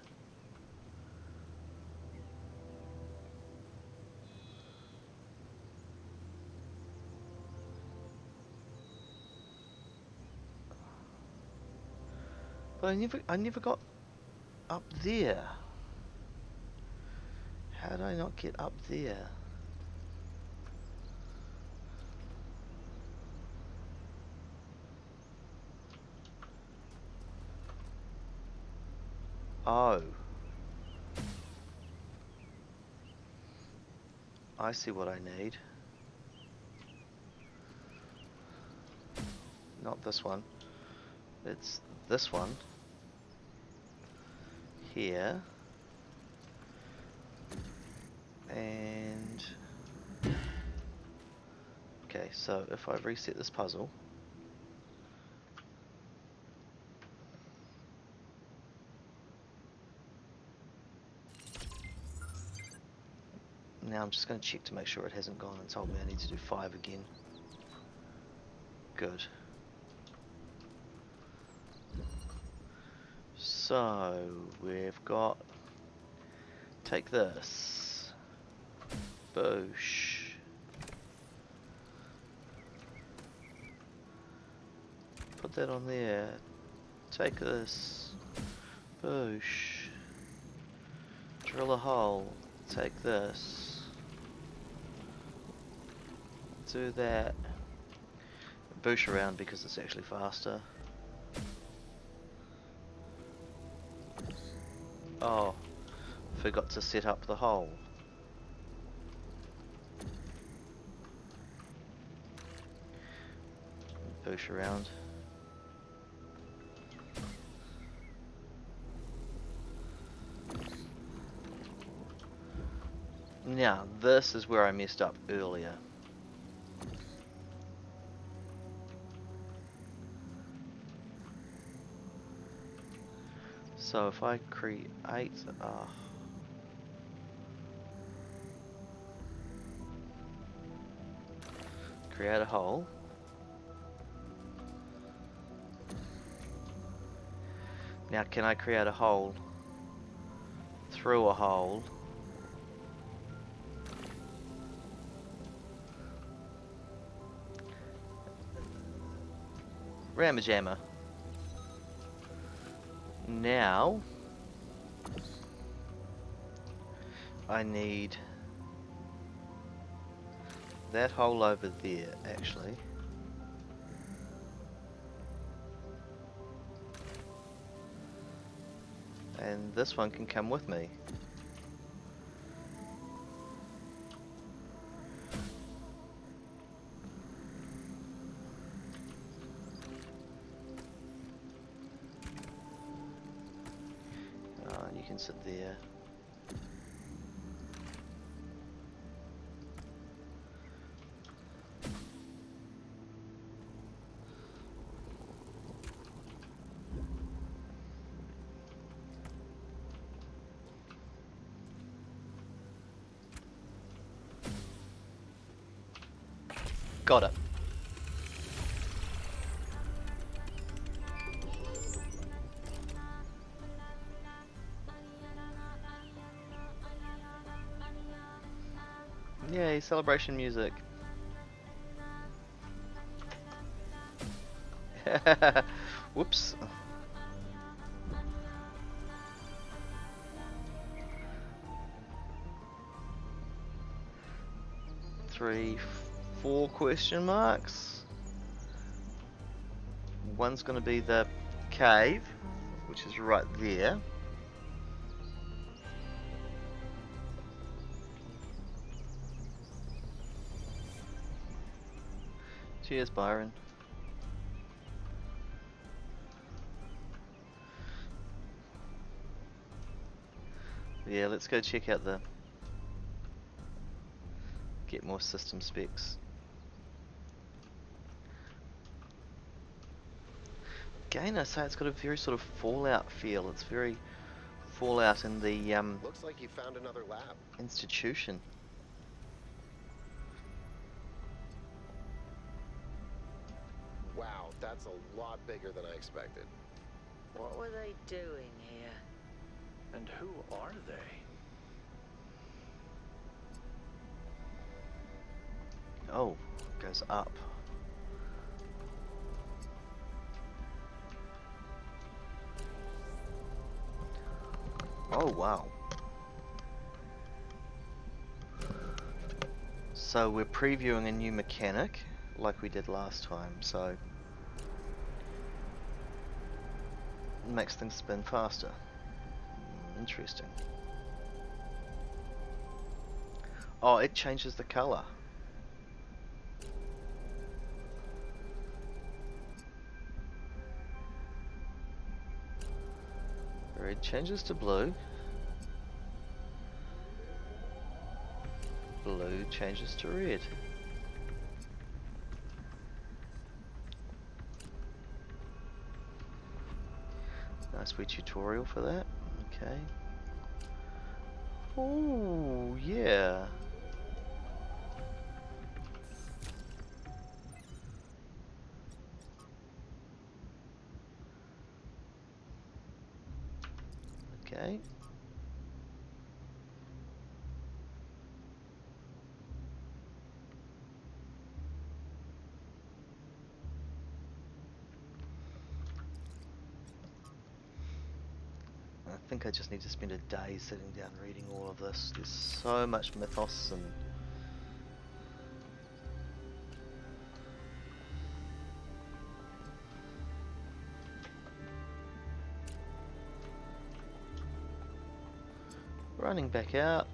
But I never got up there. How did I not get up there? Oh. I see what I need. Not this one. It's this one. Here. And... Okay, so if I reset this puzzle... Now I'm just going to check to make sure it hasn't gone and told me I need to do 5 again. Good. So, we've got... Take this. Boosh. Put that on there. Take this. Boosh. Drill a hole. Take this. Do that. Boosh around because it's actually faster. Oh, forgot to set up the hole. Boosh around. Now, this is where I messed up earlier. So if I create, create a hole. Now can I create a hole through a hole? Rammer jammer. Now I need that hole over there actually. And this one can come with me. You can sit there. Got it. Yay, celebration music. Whoops. Three, four question marks. One's going to be the cave, which is right there. Cheers, Byron. Yeah, let's go check out the... get more system specs. Again, I say it's got a very sort of Fallout feel. It's very Fallout in the Looks like you found another lab. institution. Wow, that's a lot bigger than I expected. What were they doing here? And who are they? Oh, goes up. Oh, wow. So we're previewing a new mechanic, like we did last time, so... it makes things spin faster. Interesting. Oh, it changes the colour. Red changes to blue. Blue changes to red. Nice wee tutorial for that. Okay. Oh, yeah. Okay. I think I just need to spend a day sitting down reading all of this. There's so much mythos and... running back out.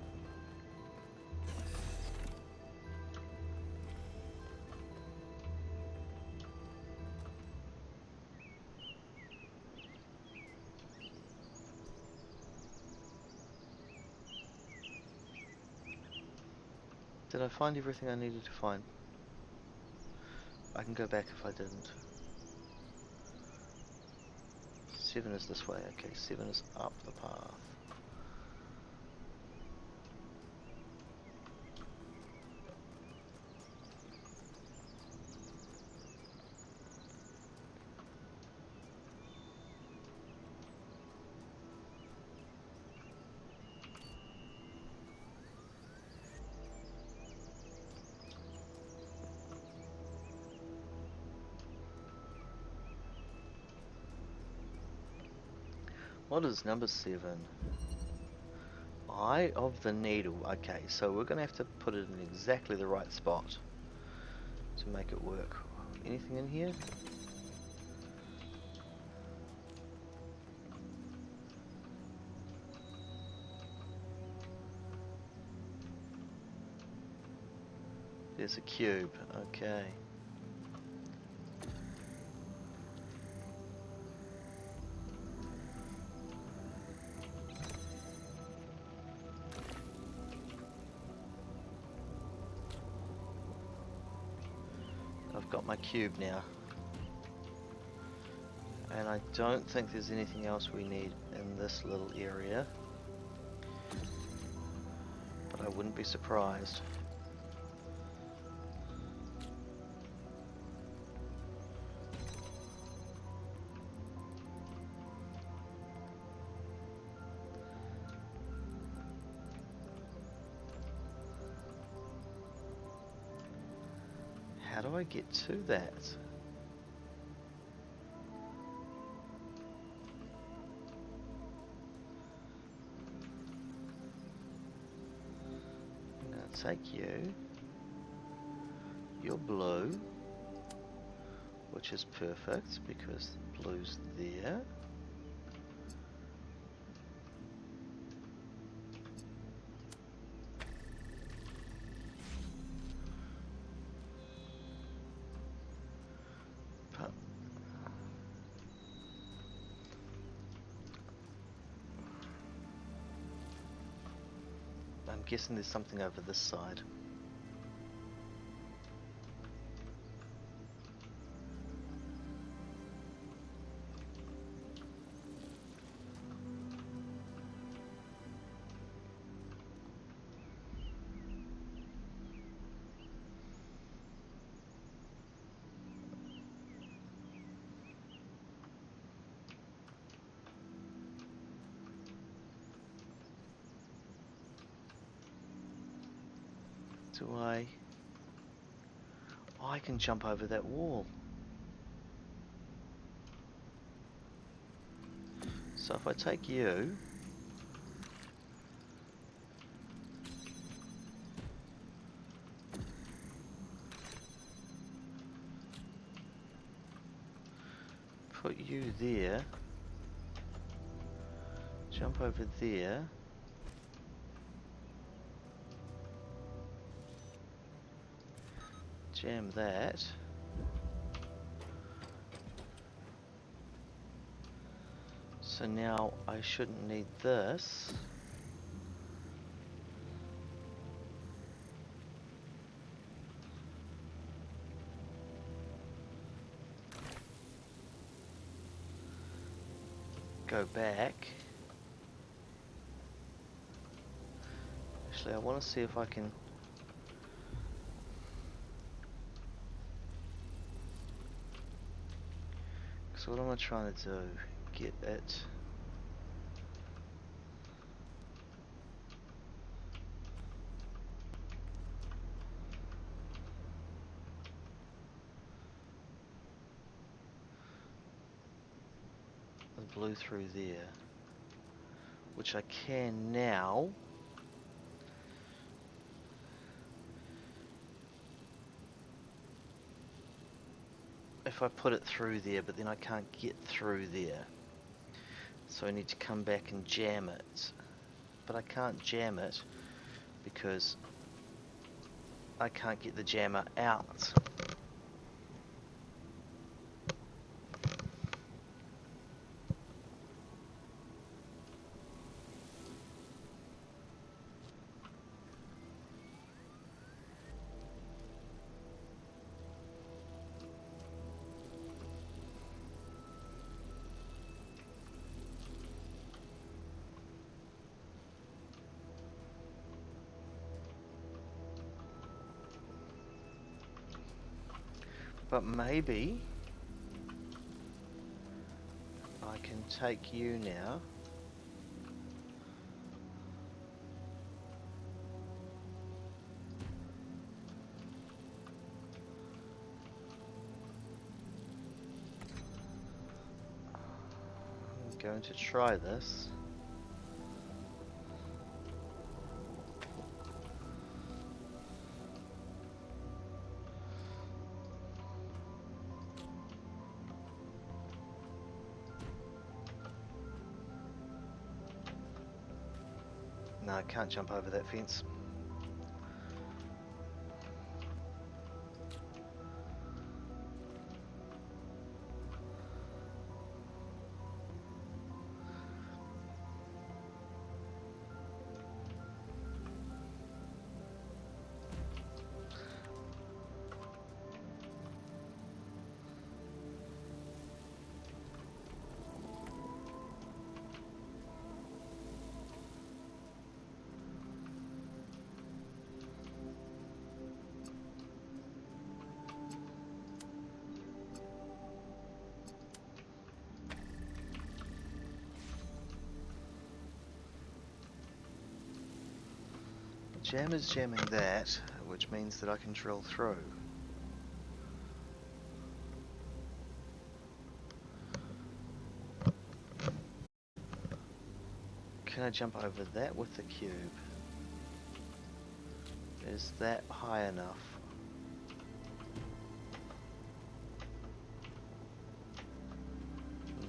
Did I find everything I needed to find? I can go back if I didn't. 7 is this way. Okay, 7 is up the path. What is number 7? Eye of the Needle. Okay, so we're going to have to put it in exactly the right spot to make it work. Anything in here? There's a cube. Okay. I've got my cube now. And I don't think there's anything else we need in this little area. But I wouldn't be surprised. How do I get to that? I'm going to take you. You're blue, which is perfect because blue's there. But I'm guessing there's something over this side. Do I... Oh, I can jump over that wall. So if I take you... Put you there. Jump over there. Jam that. So now I shouldn't need this. Go back. Actually, I want to see if I can... So what am I trying to do? Get it... the blue through there. Which I can now. If I put it through there, but then I can't get through there. So I need to come back and jam it. But I can't jam it because I can't get the jammer out. But maybe I can take you now. I'm going to try this. No, I can't jump over that fence. Jam is jamming that, which means that I can drill through. Can I jump over that with the cube? Is that high enough?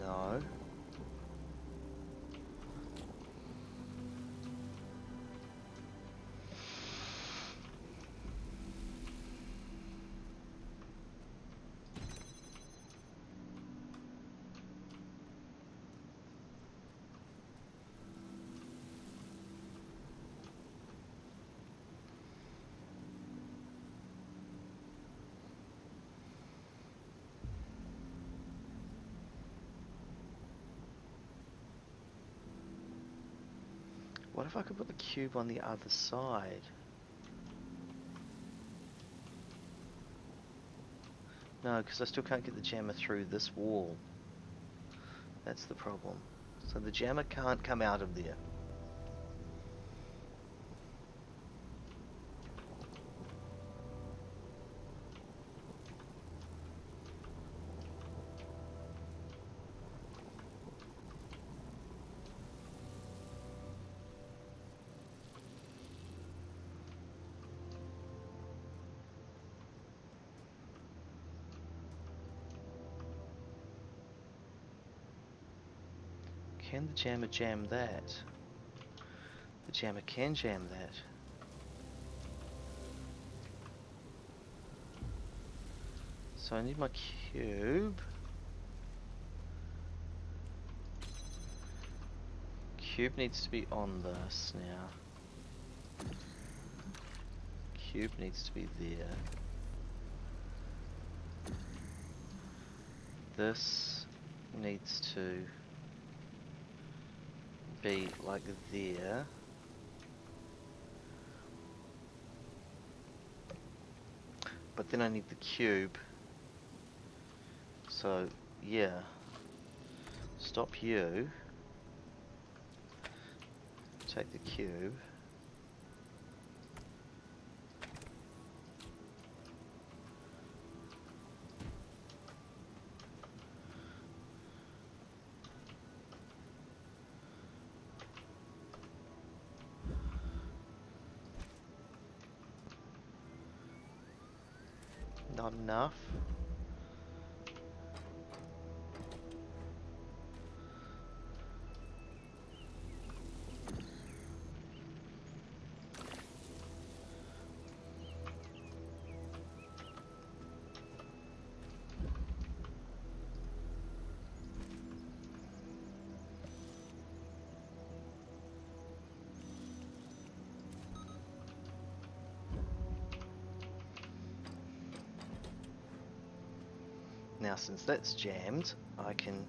No. What if I could put the cube on the other side? No, because I still can't get the jammer through this wall. That's the problem. So the jammer can't come out of there. Can the jammer jam that? The jammer can jam that. So I need my cube. Cube needs to be on this now. Cube needs to be there. This needs to be like there. But then I need the cube. So, yeah. Stop you. Take the cube. Not enough. Now since that's jammed, I can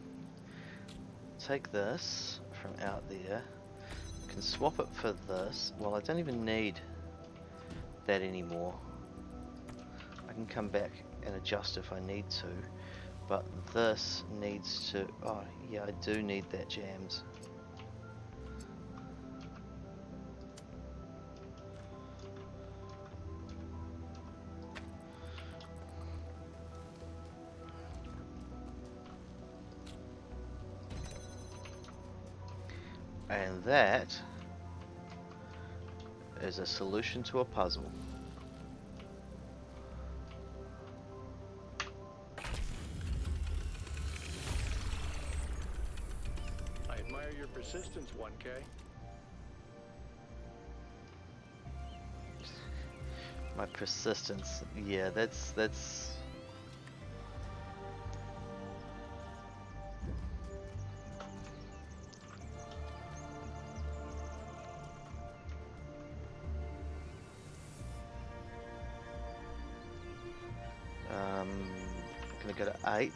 take this from out there, can swap it for this. Well, I don't even need that anymore. I can come back and adjust if I need to. But this needs to... Oh, yeah, I do need that jams. And that is a solution to a puzzle. I admire your persistence, 1K. My persistence, yeah, that's gonna go to 8.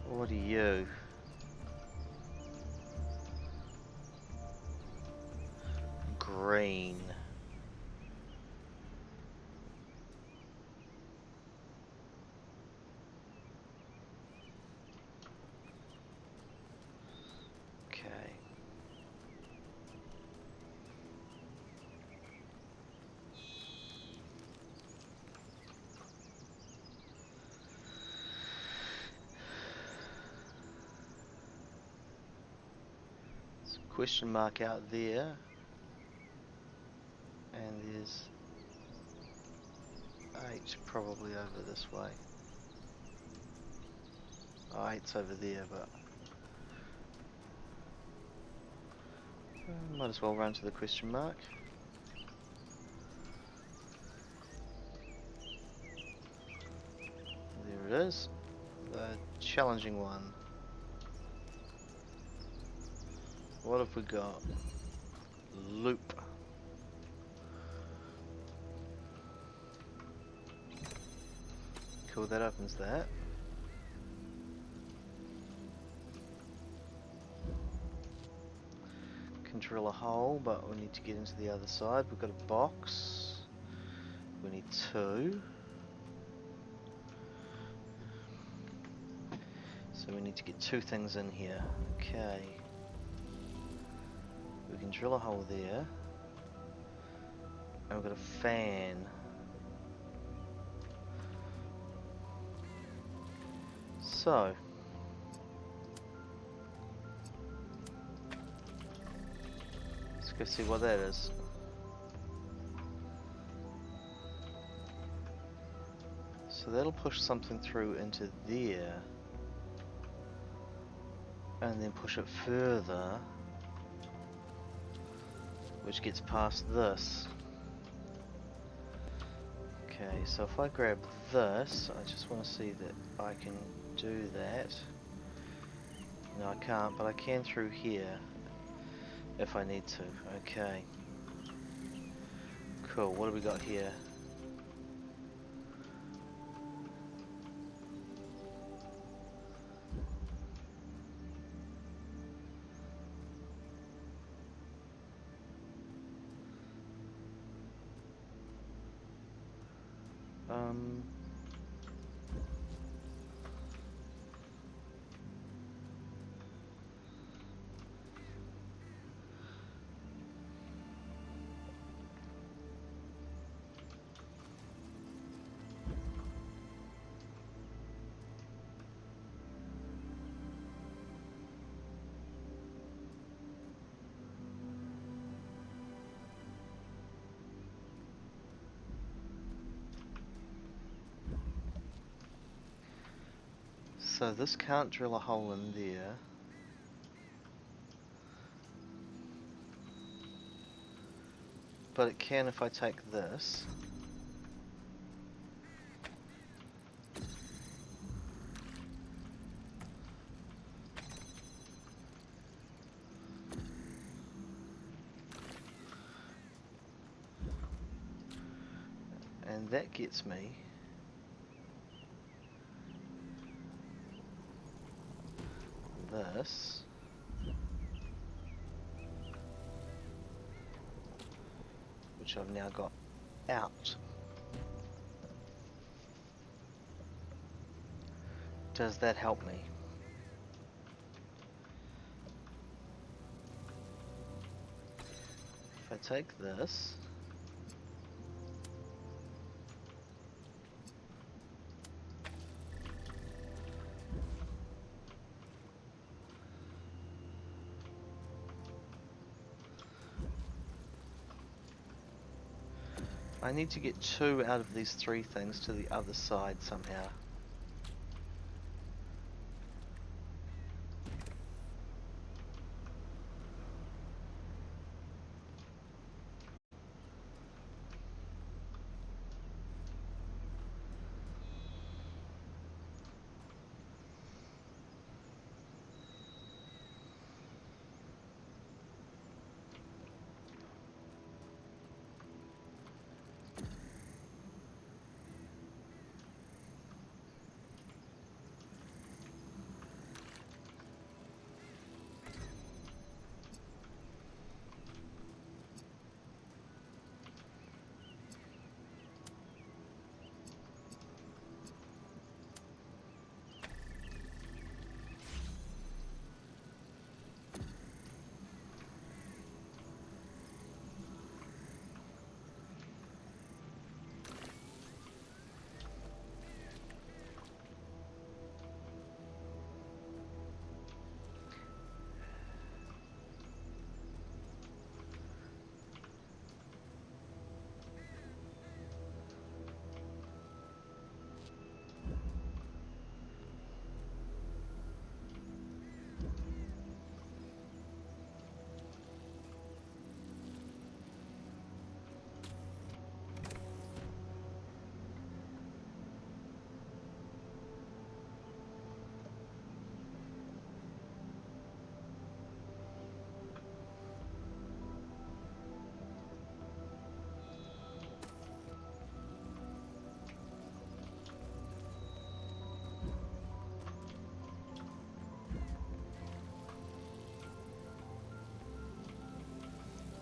What are you? Green. Okay. There's a question mark out there. And there's 8 probably over this way. Oh, 8's over there, but might as well run to the question mark. There it is. The challenging one. What have we got? Loop. Cool, that opens that. Can drill a hole, but we need to get into the other side. We've got a box. We need 2. So we need to get 2 things in here. Okay. We can drill a hole there. And we've got a fan. So. Let's go see what that is. So that'll push something through into there. And then push it further. Which gets past this. Okay, so if I grab this, I just want to see that I can do that. No, I can't, but I can through here if I need to. Okay. Cool, what do we got here? So this can't drill a hole in there. But it can if I take this. And that gets me this. which I've now got out. Does that help me? If I take this, I need to get 2 out of these 3 things to the other side somehow.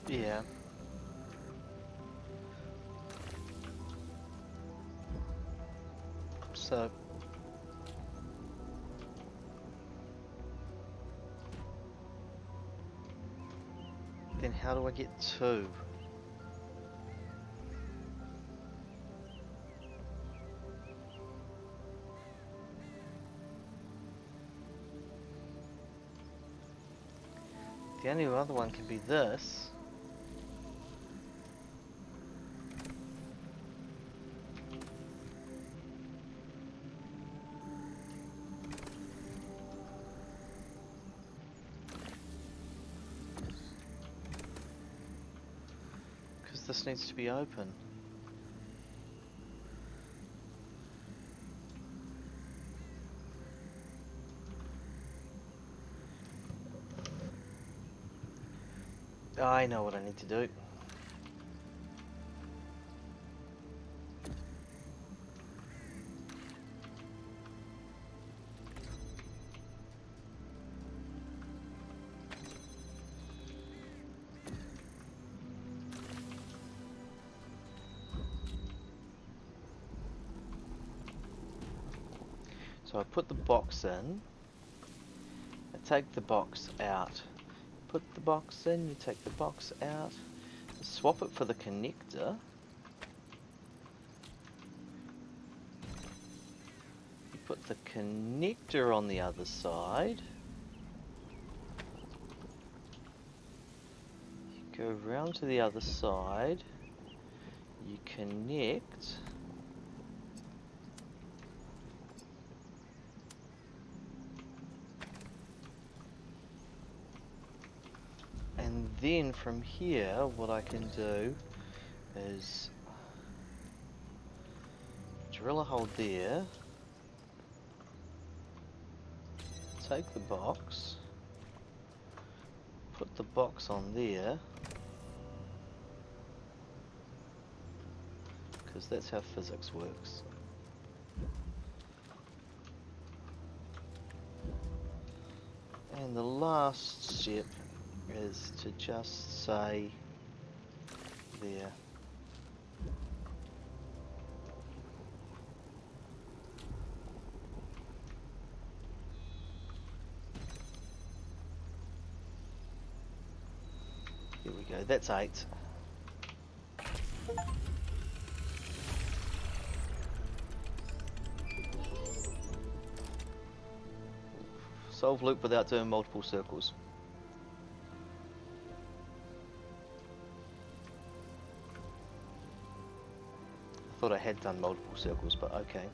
Yeah. So then how do I get 2? The only other one can be this. Because this needs to be open. I know what I need to do. So I put the box in, I take the box out, put the box in, you take the box out, swap it for the connector, you put the connector on the other side, you go round to the other side, you connect, and then from here what I can do is drill a hole there, take the box, put the box on there, because that's how physics works. And the last step is to just say there. we go, that's 8. Solve loop without doing multiple circles. I thought I had done multiple circles, but okay.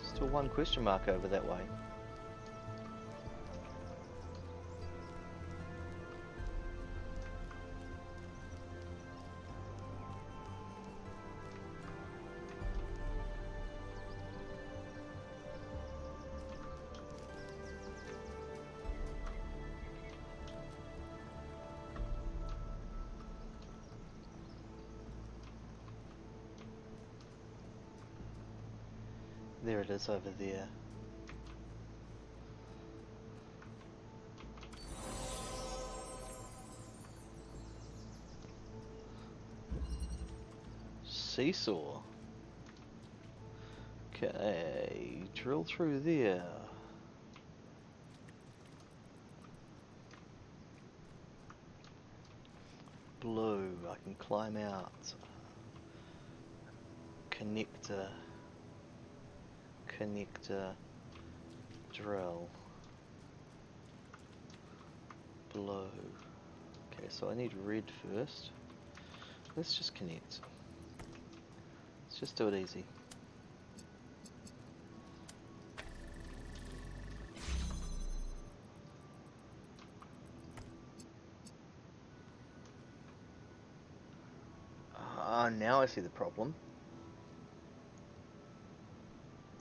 Still one question mark over that way. There it is over there. Seesaw. Okay, drill through there. Blue, I can climb out. Connector. Connector. Drill. Blue. Okay, so I need red first. Let's just connect. Let's just do it easy. Now I see the problem.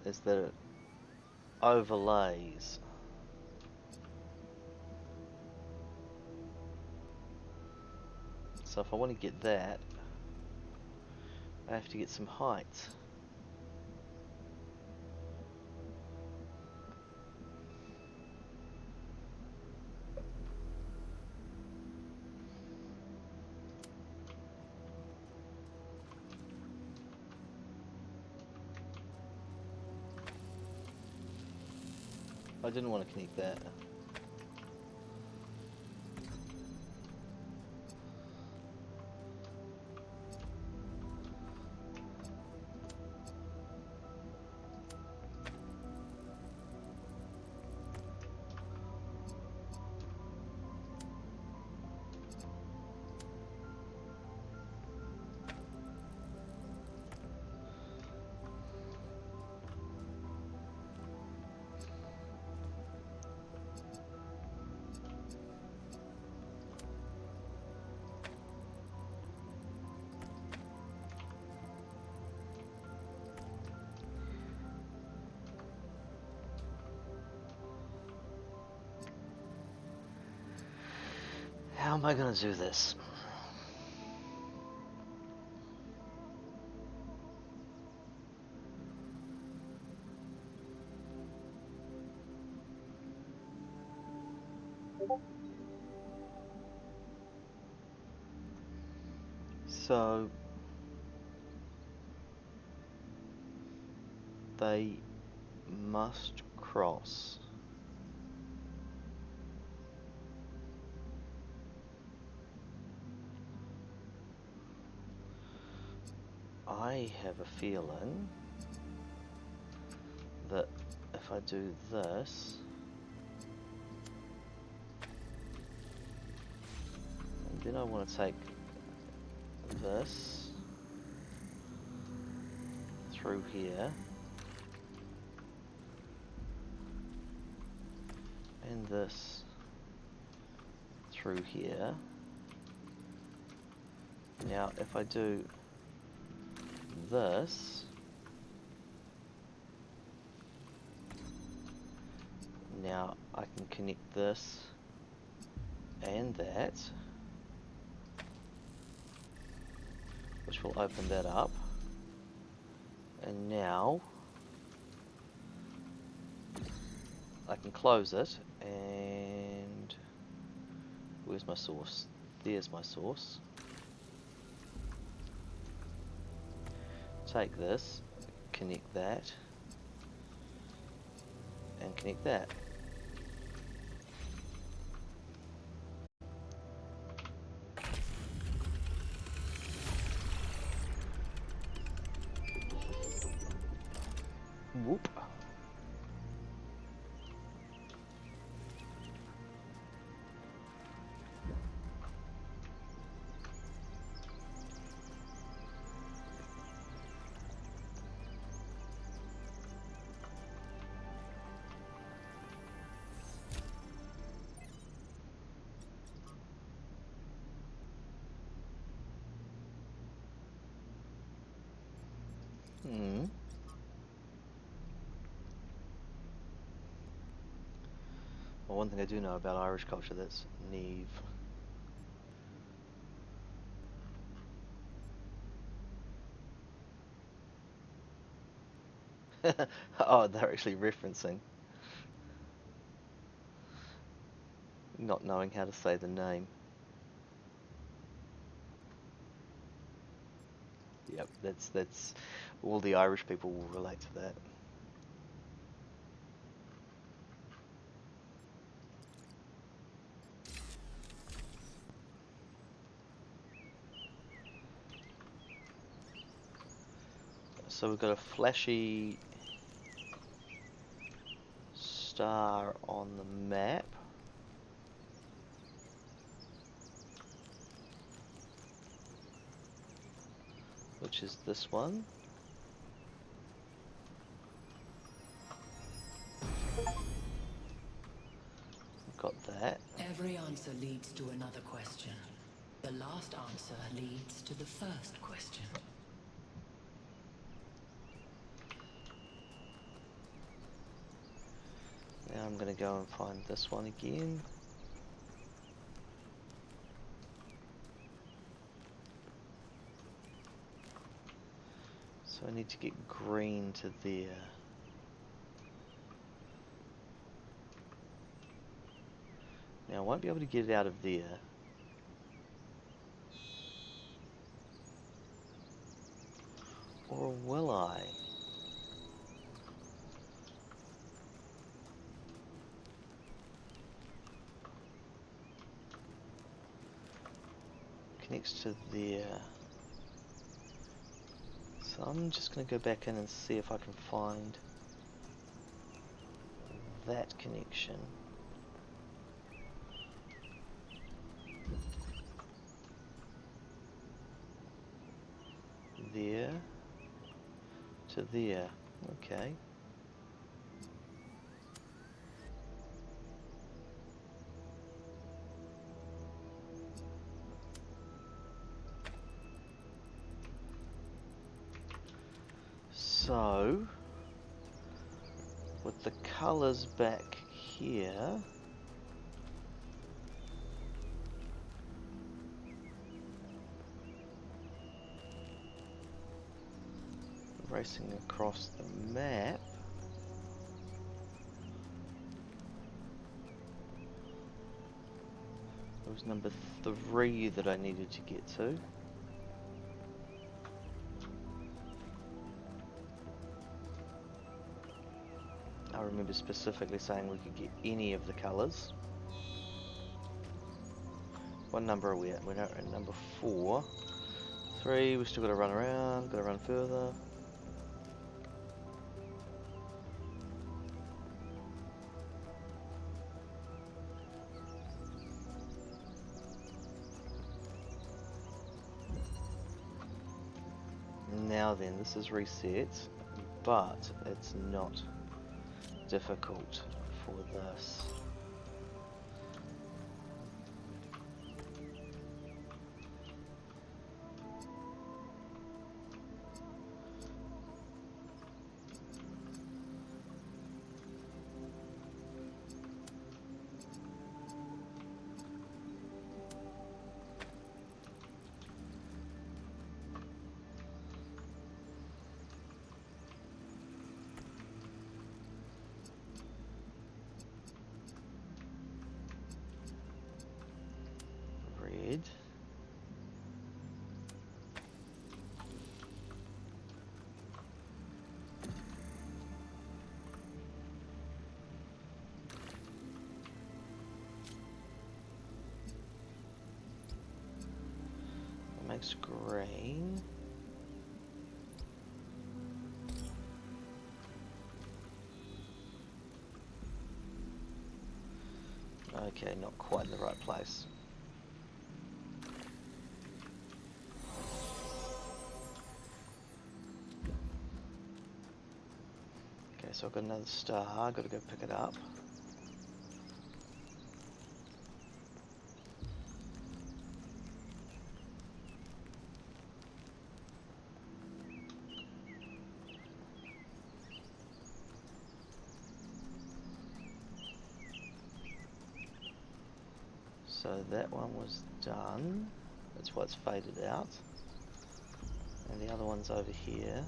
Is that it overlays. So if I want to get that, I have to get some height. I didn't want to connect that. How am I going to do this? So they must cross. I have a feeling that if I do this, and then I want to take this through here, and this through here. Now if I do this, now I can connect this and that, which will open that up, and now I can close it, and where's my source? There's my source. take this, connect that, and connect that. Whoop. Well, one thing I do know about Irish culture, that's Neve. Oh, they're actually referencing not knowing how to say the name. Yep, that's all the Irish people will relate to that. So we've got a flashy star on the map. Which is this one. Got that. Every answer leads to another question. The last answer leads to the first question. Now I'm going to go and find this one again. So I need to get green to there. Now I won't be able to get it out of there. Or will I? Connects to there. So I'm just going to go back in and see if I can find that connection. There to there. Okay. So, with the colors back here, racing across the map, it was number 3 that I needed to get to. I remember specifically saying we could get any of the colors. What number are we at? We're at number 4. 3, we still got to run around, got to run further. Now then, this is reset, but it's not difficult for this. makes green. Okay, not quite in the right place. Okay, so I've got another star, got to go pick it up. So that one was done. That's why it's faded out. And the other one's over here.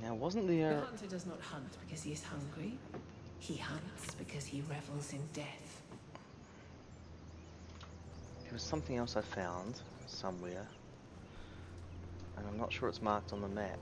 Now, wasn't The there... hunter does not hunt because he is hungry. He hunts because he revels in death. There was something else I found somewhere. And I'm not sure it's marked on the map.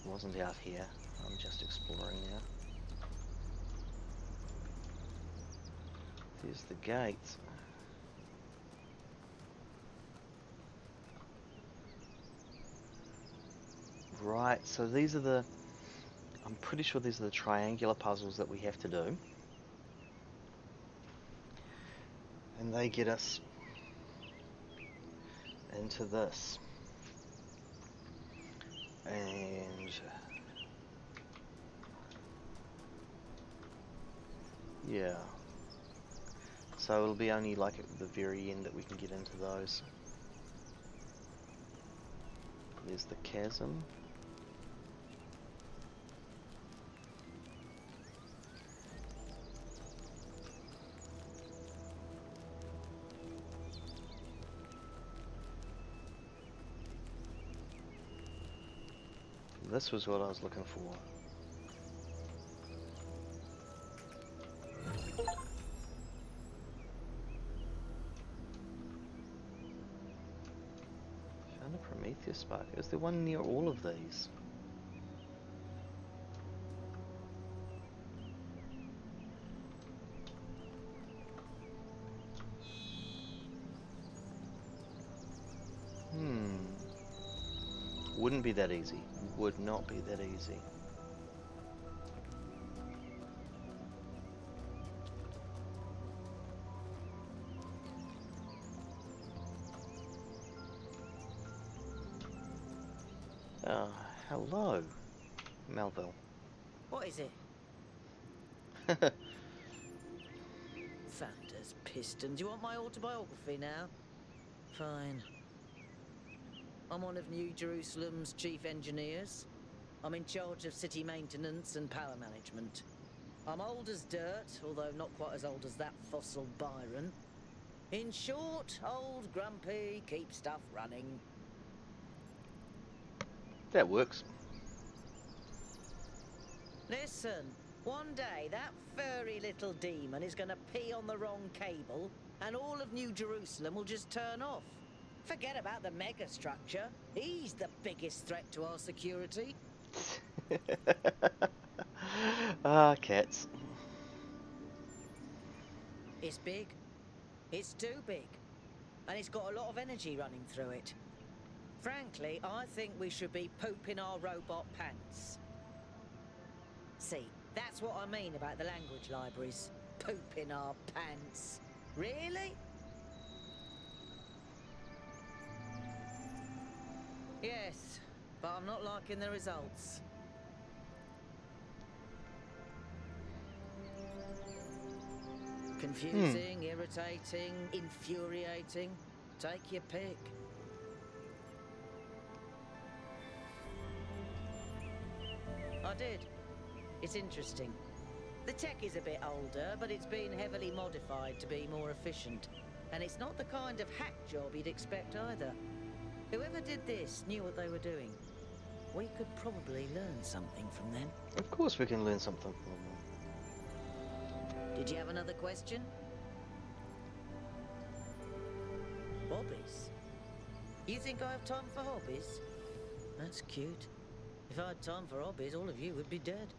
It wasn't out here. I'm just exploring now. There's the gate. Right, so these are the... I'm pretty sure these are the triangular puzzles that we have to do. And they get us into this. And... yeah. So it'll be only like at the very end that we can get into those. There's the chasm. This was what I was looking for. Found a Prometheus spark. Is there one near all of these? Wouldn't be that easy. Would not be that easy. Hello, Melville. What is it? Thunder's pistons. You want my autobiography now? Fine. I'm one of New Jerusalem's chief engineers. I'm in charge of city maintenance and power management. I'm old as dirt, although not quite as old as that fossil Byron. In short, old, grumpy, keep stuff running. That works. Listen, one day that furry little demon is going to pee on the wrong cable and all of New Jerusalem will just turn off. Forget about the megastructure. He's the biggest threat to our security. Cats. It's big. It's too big. And it's got a lot of energy running through it. Frankly, I think we should be pooping our robot pants. See, that's what I mean about the language libraries. Pooping our pants. Really? Yes, but I'm not liking the results. Confusing, irritating, infuriating. Take your pick. I did. It's interesting. The tech is a bit older, but it's been heavily modified to be more efficient. And it's not the kind of hack job you'd expect either. Whoever did this knew what they were doing. We could probably learn something from them. Of course we can learn something from them. Did you have another question? Hobbies? You think I have time for hobbies? That's cute. If I had time for hobbies, all of you would be dead.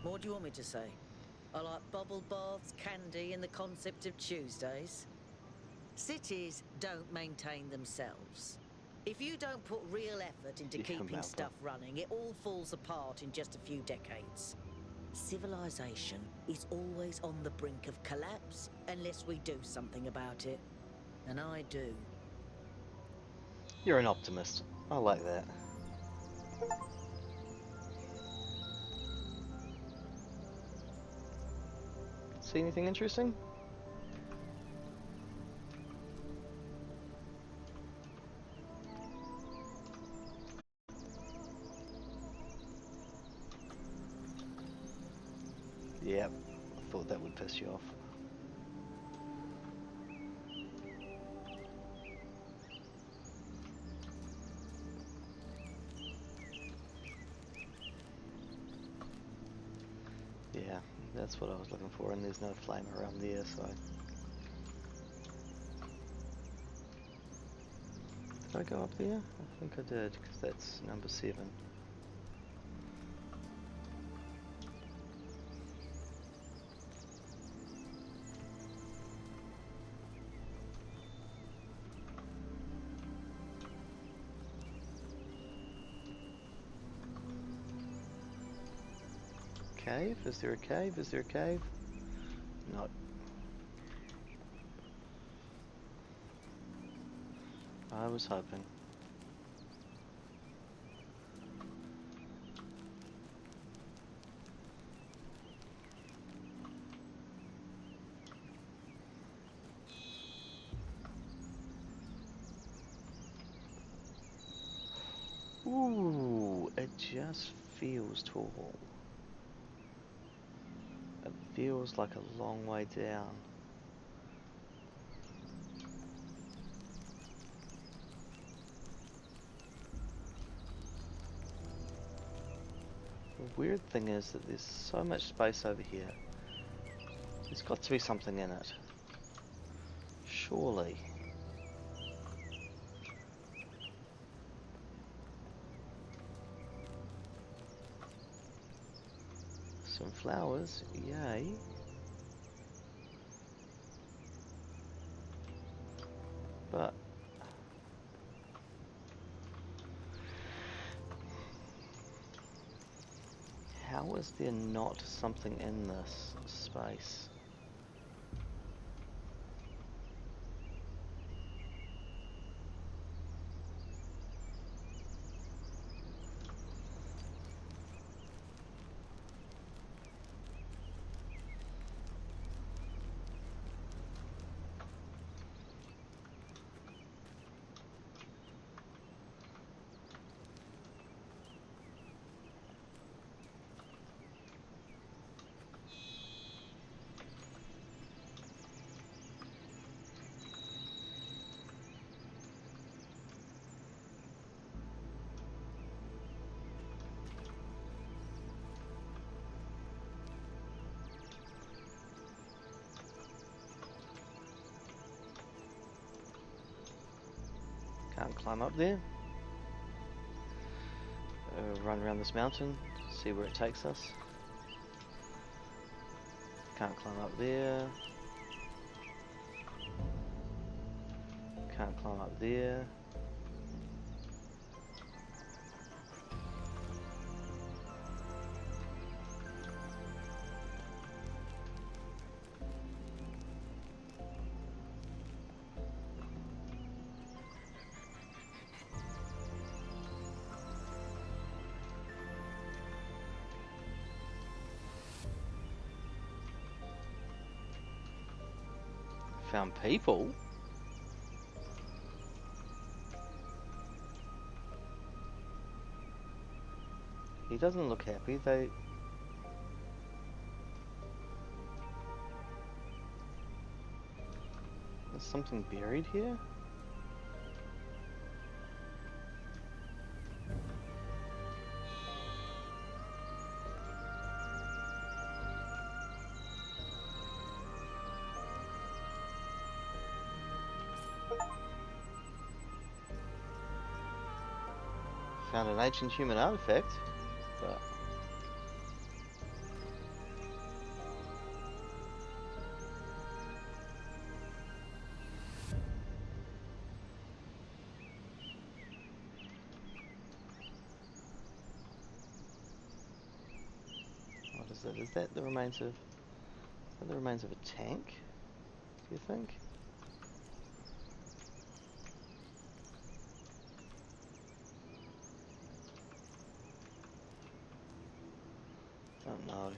What do you want me to say? I like bubble baths, candy, and the concept of Tuesdays. Cities don't maintain themselves. If you don't put real effort into Yeah, keeping Malcolm. stuff running, it all falls apart in just a few decades. Civilization is always on the brink of collapse unless we do something about it. And I do. You're an optimist. I like that. See anything interesting? Yep, I thought that would piss you off. Yeah, that's what I was looking for, and there's no flame around there, so... Did I go up there? I think I did, because that's number 7. Cave? Is there a cave? Is there a cave? No. I was hoping. Ooh, it just feels tall. It feels like a long way down. The weird thing is that there's so much space over here. There's got to be something in it. Surely. Some flowers, yay. But how is there not something in this space? Can't climb up there. Run around this mountain, see where it takes us. Can't climb up there. Can't climb up there. Found people? He doesn't look happy. something buried here? Found an ancient human artifact, but what is that? Is that the remains of? Is that the remains of a tank? Do you think? Don't know.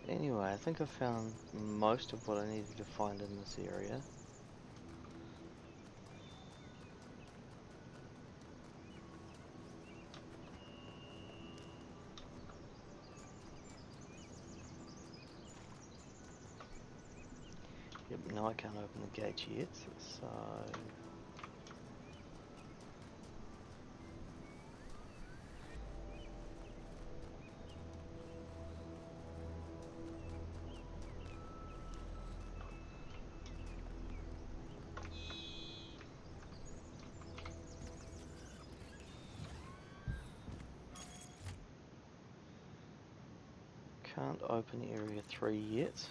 Anyway, I think I found most of what I needed to find in this area. Yep, no, I can't open the gate yet, so... Can't open area 3 yet.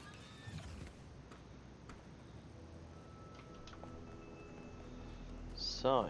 So...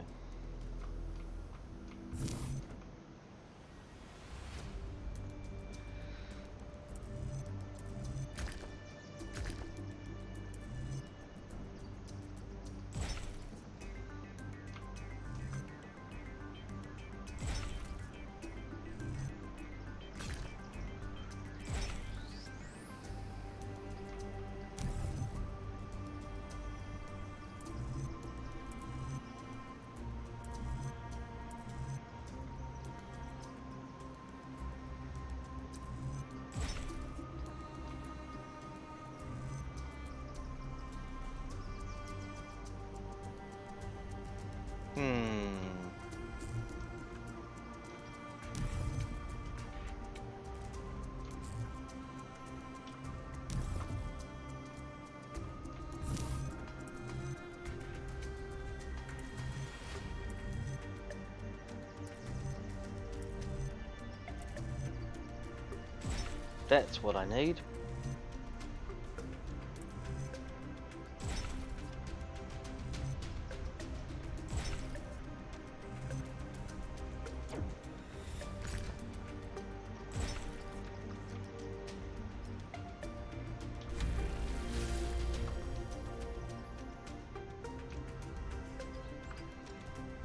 That's what I need.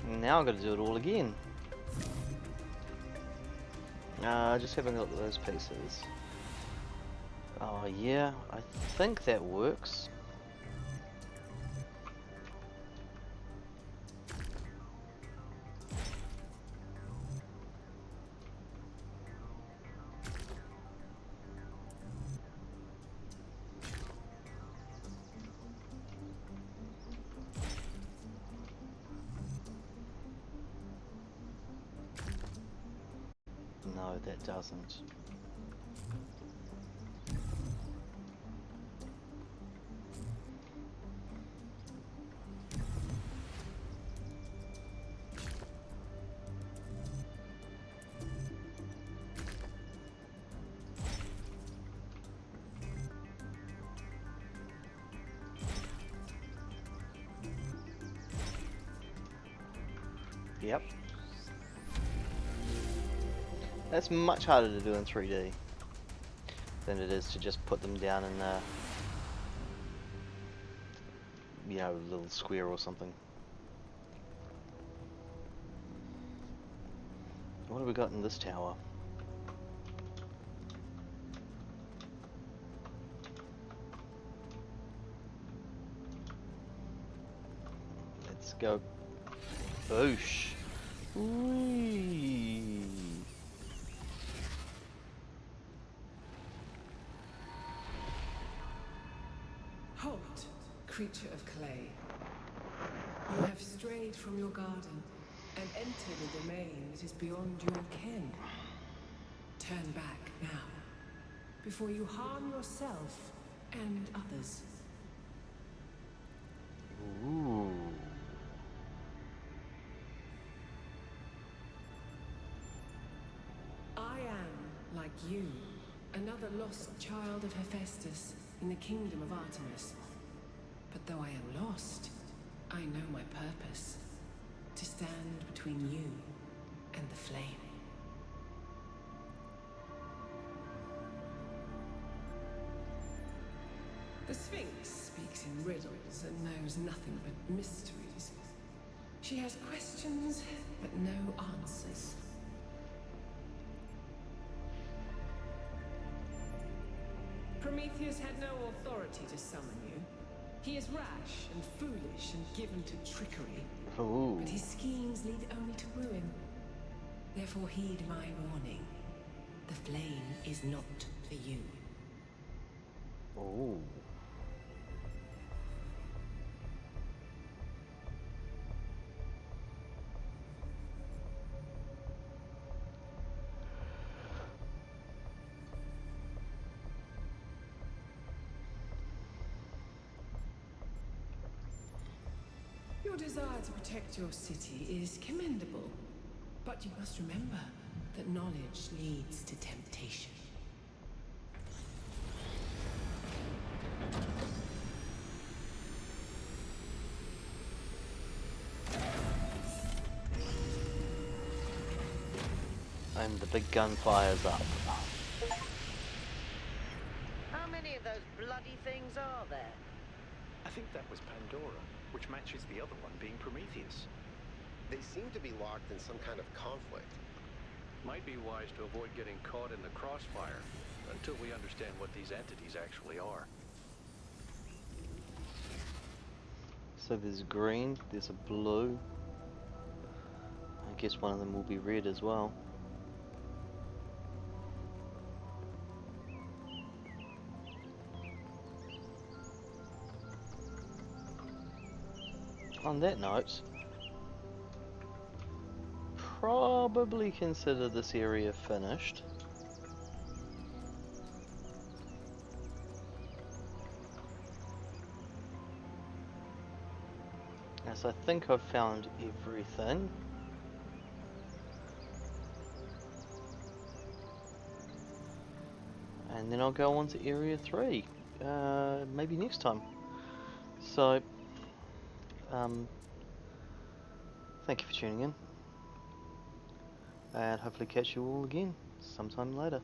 Now I'm going to do it all again. Just having a look at those pieces. Oh yeah, I think that works. No, that doesn't. Yep. That's much harder to do in 3D than it is to just put them down in a, you know, a little square or something. What have we got in this tower? Let's go. Boosh. Whee. Oh, creature of clay. You have strayed from your garden and entered a domain that is beyond your ken. Turn back now, before you harm yourself and others. Ooh. I am, like you, another lost child of Hephaestus in the kingdom of Artemis. But though I am lost, I know my purpose. To stand between you and the flame. The Sphinx speaks in riddles and knows nothing but mysteries. She has questions, but no answers. Prometheus had no authority to summon you. He is rash and foolish and given to trickery. Ooh. But his schemes lead only to ruin. Therefore heed my warning. The flame is not for you. Ooh. Your desire to protect your city is commendable. But you must remember that knowledge leads to temptation. And the big gunfire's up. How many of those bloody things are there? I think that was Pandora, which matches the other one being Prometheus. They seem to be locked in some kind of conflict. Might be wise to avoid getting caught in the crossfire until we understand what these entities actually are. So there's green, there's a blue. I guess one of them will be red as well. On that note, probably consider this area finished. As I think I've found everything. And then I'll go on to area 3, maybe next time. So, thank you for tuning in, and hopefully catch you all again sometime later.